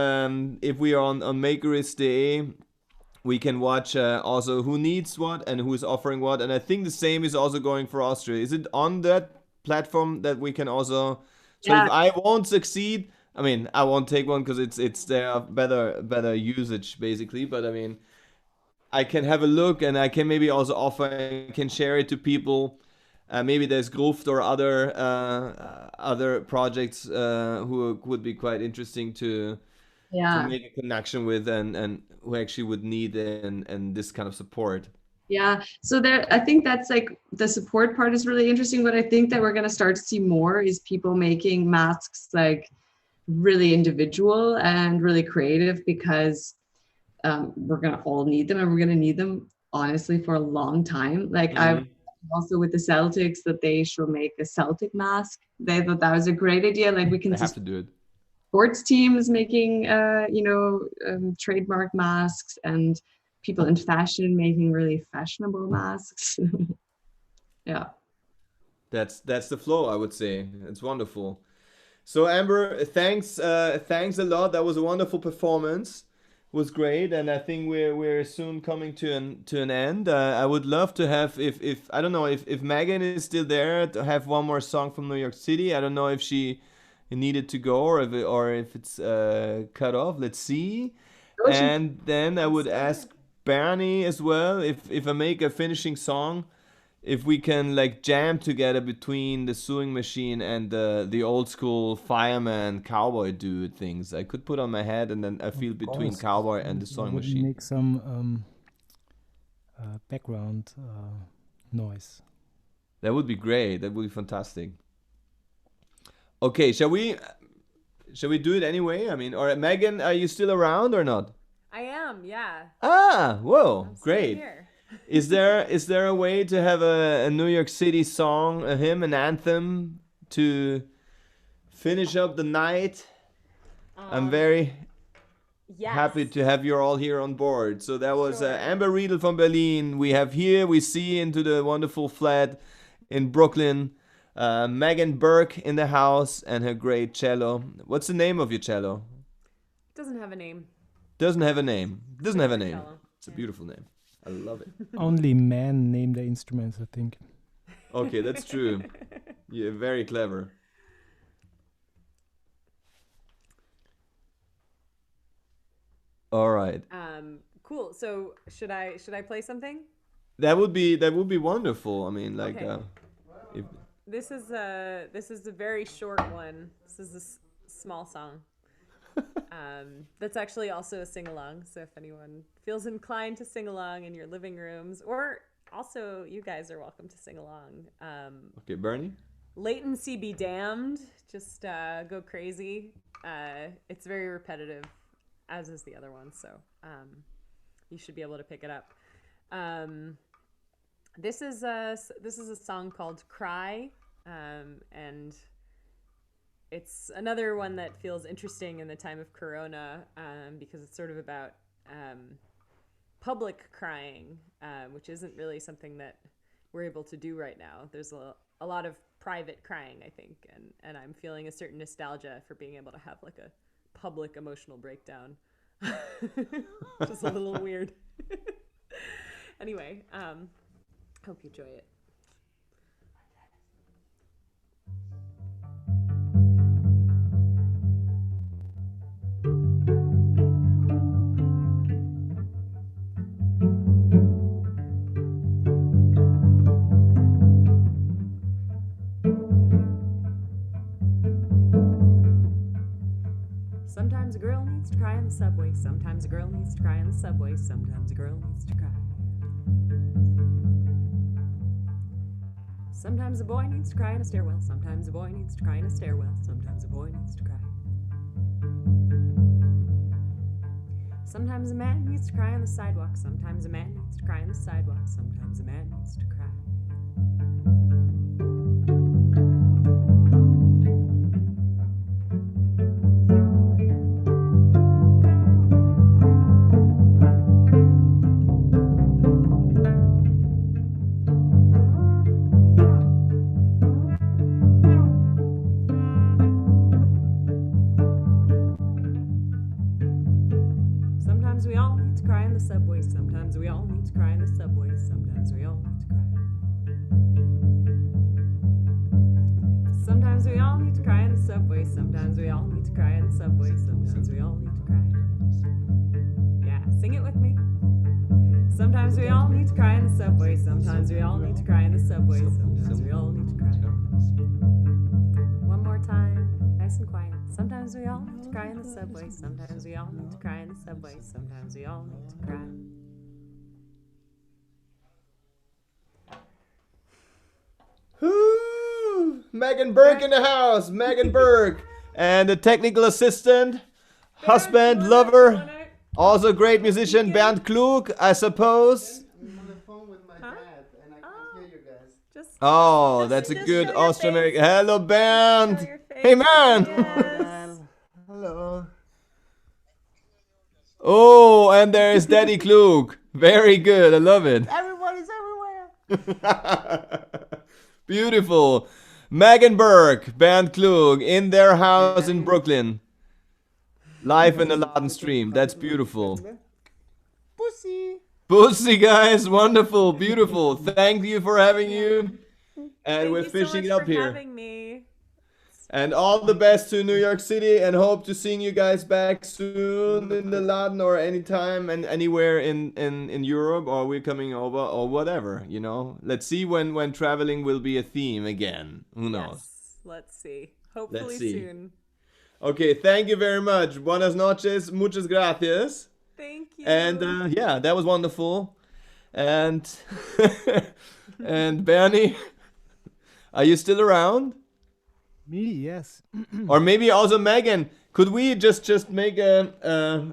if we are on Makerist.de, we can watch also who needs what and who is offering what. And I think the same is also going for Austria. Is it on that platform that we can also? So Yeah. if I won't succeed, I mean, I won't take one because it's there better usage basically. But I mean, I can have a look, and I can maybe also offer, I can share it to people. Maybe there's Gruft or other projects who would be quite interesting to Yeah. make a connection with, and who actually would need and this kind of support. Yeah, so there, I think that's like the support part is really interesting. What I think that we're going to start to see more is people making masks like really individual and really creative, because we're going to all need them, and we're going to need them honestly for a long time. Like I Mhm. also with the Celtics that they should make a Celtic mask. They thought that was a great idea. Like we can I see have to do it. sports teams making trademark masks, and people in fashion making really fashionable masks. Yeah. That's the flow, I would say. It's wonderful. So Amber, thanks a lot. That was a wonderful performance. It was great, and I think we're soon coming to an end. I would love to have, if I don't know if Megan is still there, to have one more song from New York City. I don't know if she needed to go, or if it's cut off. Let's see. And then I would ask Bernie as well, if I make a finishing song, if we can like jam together between the sewing machine and the old school fireman cowboy dude things. I could put on my head, and then I feel between course. cowboy and the I sewing would machine. make some background noise. That would be great. That would be fantastic. Okay, shall we do it anyway? I mean, or Megan, are you still around or not? I am, yeah. Whoa, I'm still great. here. Is there a way to have a New York City song, a hymn, an anthem to finish up the night? I'm very Yes. happy to have you all here on board. So that was Sure. Amber Riedel from Berlin. We see into the wonderful flat in Brooklyn. Megan Burke in the house and her great cello. What's the name of your cello? Doesn't have a name. Doesn't have a name. Doesn't have a name. Cello. It's a beautiful name. I love it. Only men name their instruments, I think. Okay, that's true. You're very clever. All right. Cool. So should I play something? That would be wonderful. I mean, like, Okay. if, This is a very short one. This is a small song. That's actually also a sing along. So if anyone feels inclined to sing along in your living rooms or also, you guys are welcome to sing along. Okay, Bernie? Latency be damned. Just go crazy. It's very repetitive, as is the other one, so you should be able to pick it up. This is a song called Cry, and it's another one that feels interesting in the time of Corona, because it's sort of about public crying, which isn't really something that we're able to do right now. There's a lot of private crying, I think, and I'm feeling a certain nostalgia for being able to have like a public emotional breakdown. Just a little weird. Anyway, hope you enjoy it. Sometimes a girl needs to cry in the subway. Sometimes a girl needs to cry in the subway. Sometimes a girl needs to cry. Sometimes a boy needs to cry in a stairwell. Sometimes a boy needs to cry in a stairwell. Sometimes a boy needs to cry. Sometimes a man needs to cry on the sidewalk. Sometimes a man needs to cry on the sidewalk. Sometimes a man needs to cry. Sometimes we all need to cry in the subway. Sometimes we all need to cry in the subway. Sometimes we all need to cry. Sometimes we all need to cry in the subway. Sometimes we all need to cry in the subway. Sometimes we all need to cry. Yeah, sing it with me. Sometimes we all need to cry in the subway. Sometimes we all need to cry in the subway. Sometimes we all need to cry. One more time, nice and quiet. Sometimes we all need to cry in the subway. Sometimes we all need to cry in the subway. Sometimes we all need to cry. Woo! Megan Burke in the house. Megan Burke. And the technical assistant, husband, lover, also great musician, Bernd Klug, I suppose. I'm on the phone with my dad, and I can't hear you guys. Just Oh, that's a just good show your Austrian-American. face. Hello, Bernd. Show your face. Hey, man. Yes. Hello. Oh, and there is Daddy Klug. Very good. I love it. Everybody's everywhere. Beautiful. Megan Burke, Bernd Klug in their house in Brooklyn. Live in the Laden stream. That's beautiful. Pussy. Pussy, guys. Wonderful. Beautiful. Thank you for having you. And we're Thank you so fishing it much up for here. having me. And all the best to New York City, and hope to seeing you guys back soon in the Laden or anytime and anywhere in Europe, or we're coming over or whatever, you know. Let's see when traveling will be a theme again. Who knows? Yes, let's see. Hopefully see. soon. Okay, thank you very much. Buenas noches, muchas gracias. Thank you. And yeah, that was wonderful. And and Bernie, are you still around? Me, yes. Or maybe also Megan, could we just make a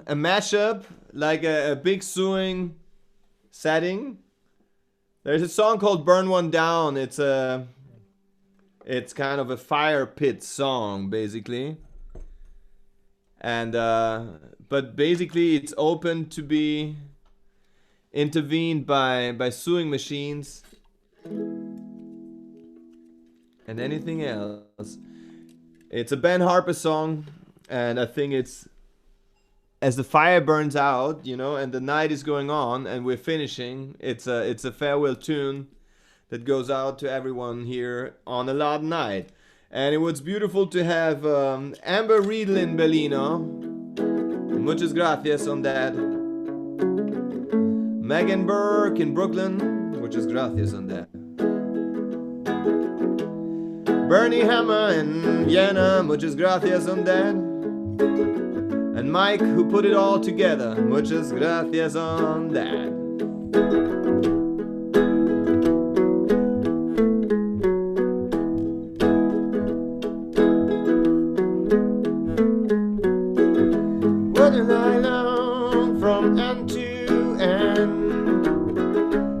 mashup, like a big suing setting? There's a song called "Burn One Down." It's kind of a fire pit song, basically. And but basically it's open to be intervened by sewing machines and anything else. It's a Ben Harper song, and I think it's as the fire burns out, you know, and the night is going on and we're finishing. It's a farewell tune that goes out to everyone here on a loud night. And it was beautiful to have Amber RIEDL in Berlino. Muchas gracias on that. Megan Burke in Brooklyn. Muchas gracias on that. Bernie Hammer in Vienna. Muchas gracias on that. And Mike, who put it all together. Muchas gracias on that. nylon from end to end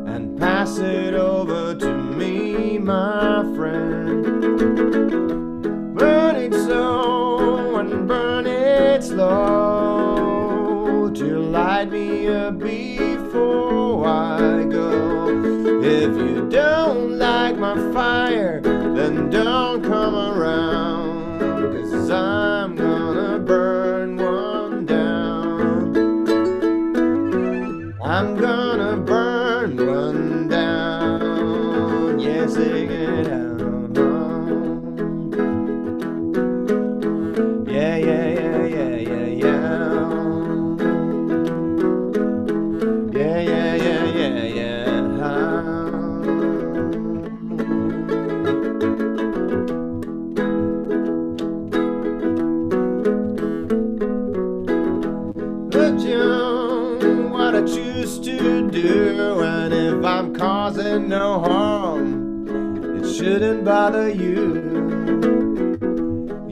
and pass it over to me, my friend. Burn it slow and burn it slow to light me up before I go. If you don't like my fire, then don't come around, 'cause I'm gonna burn one down. I'm gonna burn one down. Yeah, sing it out. Yeah, yeah, yeah, yeah, yeah, yeah. Yeah, yeah, yeah, yeah, yeah. Look, John, what I choose to do, and if I'm causing no harm, it shouldn't bother you.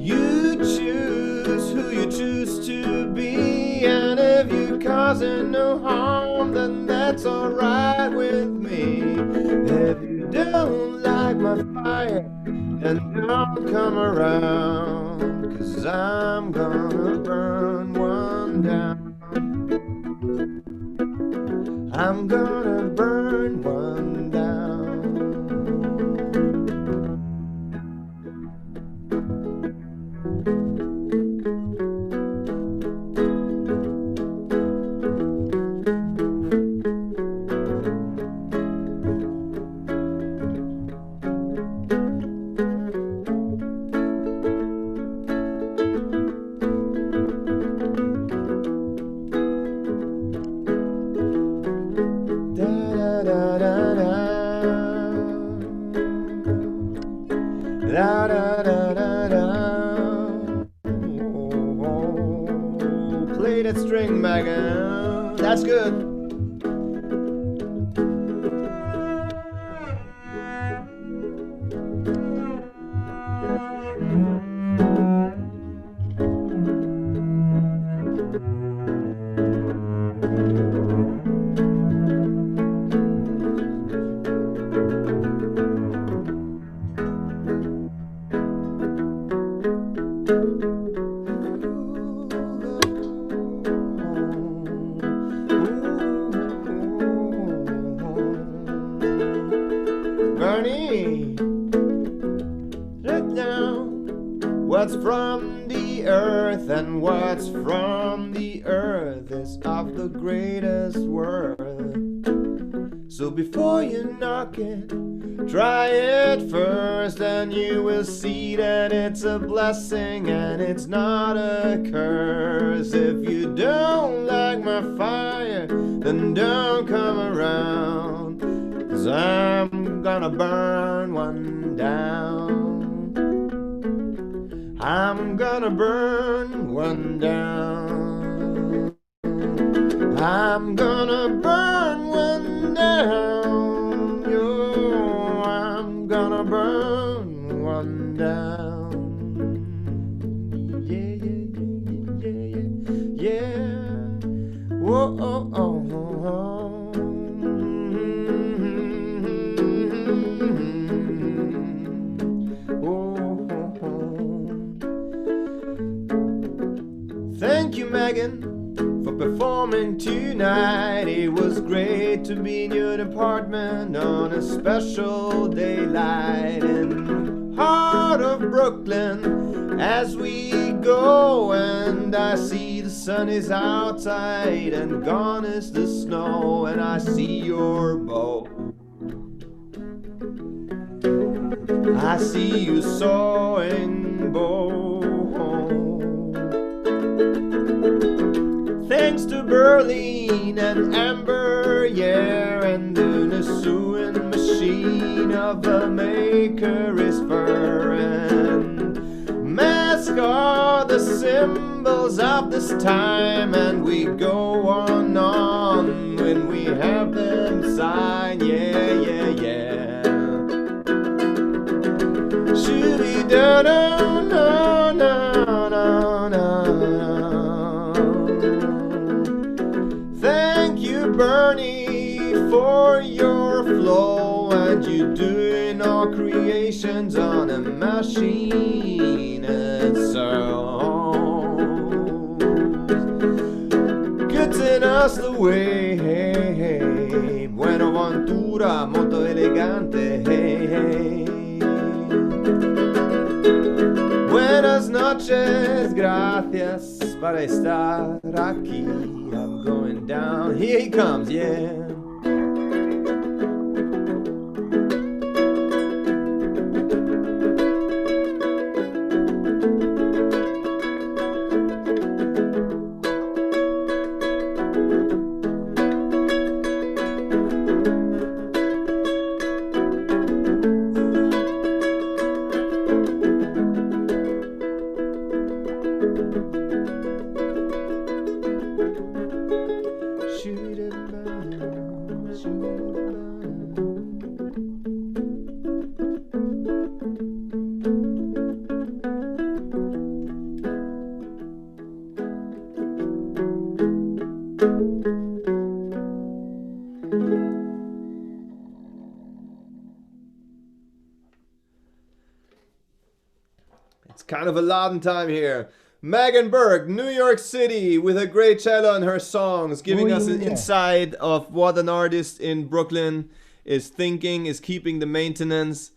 You choose who you choose to be, and if you're causing no harm, then that's alright with me. If you don't like my fire, then don't come around, 'cause I'm gonna burn one down. I'm gonna burn one down. Da da da da da. Oh, play that string, Megan. That's good. Bernie, look down. What's from the earth and what's from the earth is of the greatest worth. So before you knock it, try it first, and you will see that it's a blessing and it's not a curse. If you don't like my fire, then don't come around, 'cause I'm gonna burn one down. I'm gonna burn one down. I'm gonna burn one down. Yo, I'm gonna burn one down. Yeah, yeah, yeah, yeah, yeah. Whoa, oh, oh, oh. Thank you, Megan, for performing tonight. It was great to be in your department on a special daylight in heart of Brooklyn. As we go and I see the sun is outside and gone is the snow, and I see your boat. I see you sawing bow. Thanks to Berlin and Amber, yeah, and the sewing machine of a maker is fur, and masks are the symbols of this time, and we go on when we have them signed, yeah, yeah, yeah. Shoo-dee-da-da-na-na-na-na. Bernie, for your flow, and you doing all creations on a machine. And so cutting us the way, Buenaventura, molto elegante, Buenas noches, gracias para estar aquí. I'm going down. Here he comes, yeah. It's kind of a Laden time here. Megan Burke, New York City, with a great cello on her songs, giving us an insight of what an artist in Brooklyn is thinking, is keeping the maintenance.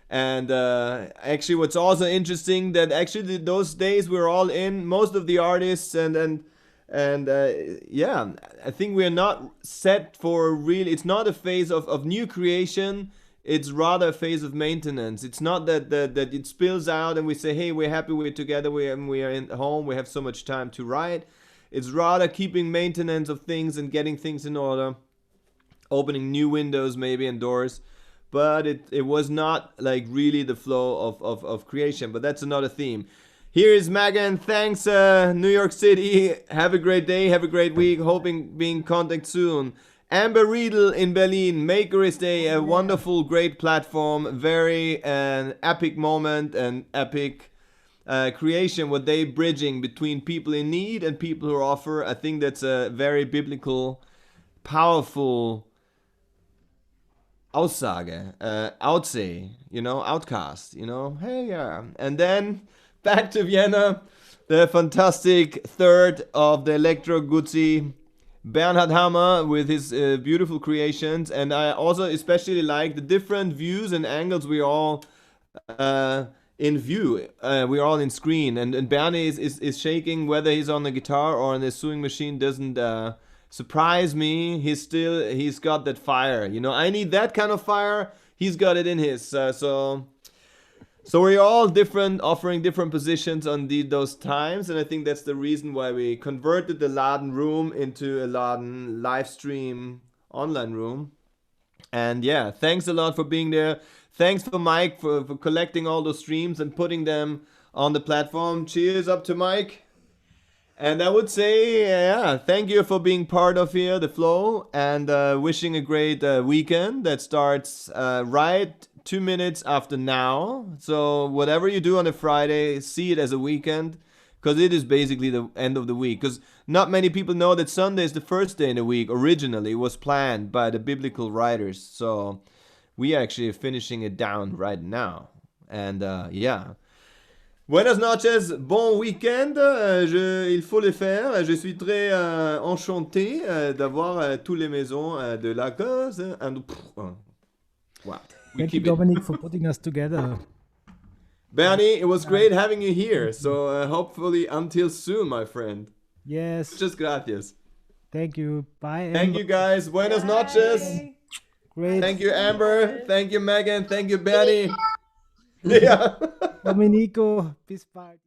And actually what's also interesting, that actually those days we're all in, most of the artists, and yeah, I think we're not set for really, it's not a phase of new creation. It's rather a phase of maintenance. It's not that it spills out and we say, hey, we're happy, we're together, we are in home, we have so much time to write. It's rather keeping maintenance of things and getting things in order, opening new windows maybe and doors. But it was not like really the flow of creation. But that's another theme. Here is Megan. Thanks, New York City. Have a great day, have a great week. Hoping be in contact soon. Amber RIEDL in Berlin, Makerist Day, a wonderful, great platform, very an epic moment and epic creation, what they bridging between people in need and people who offer. I think that's a very biblical, powerful Aussage, outsay, you know, outcast, you know, hey, yeah. And then back to Vienna, the fantastic third of the Electro Guzzi, Bernhard Hammer with his beautiful creations. And I also especially like the different views and angles we all in view. We're all in screen. And Bernie is shaking, whether he's on the guitar or on the sewing machine doesn't surprise me. He's got that fire. You know, I need that kind of fire. He's got it in his. So we're all different, offering different positions on those times, and I think that's the reason why we converted the Laden room into a Laden live stream online room. And yeah, thanks a lot for being there. Thanks for Mike for collecting all those streams and putting them on the platform. Cheers up to Mike. And I would say, yeah, thank you for being part of here, the flow, and wishing a great weekend that starts right 2 minutes after now. So whatever you do on a Friday, see it as a weekend, because it is basically the end of the week. Because not many people know that Sunday is the first day in the week. Originally, it was planned by the biblical writers. So we actually are finishing it down right now. And yeah. Buenas noches, bon week-end. Il faut le faire. Je suis très enchanté d'avoir toutes les maisons de la cause. And wow. Thank you, Dominic, for putting us together. Bernie, it was great having you here. So hopefully until soon, my friend. Yes. Just gracias. Thank you. Bye. Thank you, guys. Buenas noches. Great. Thank you, Amber. Thank you, Megan. Thank you, Bernie. Yeah. Domenico, bis bald.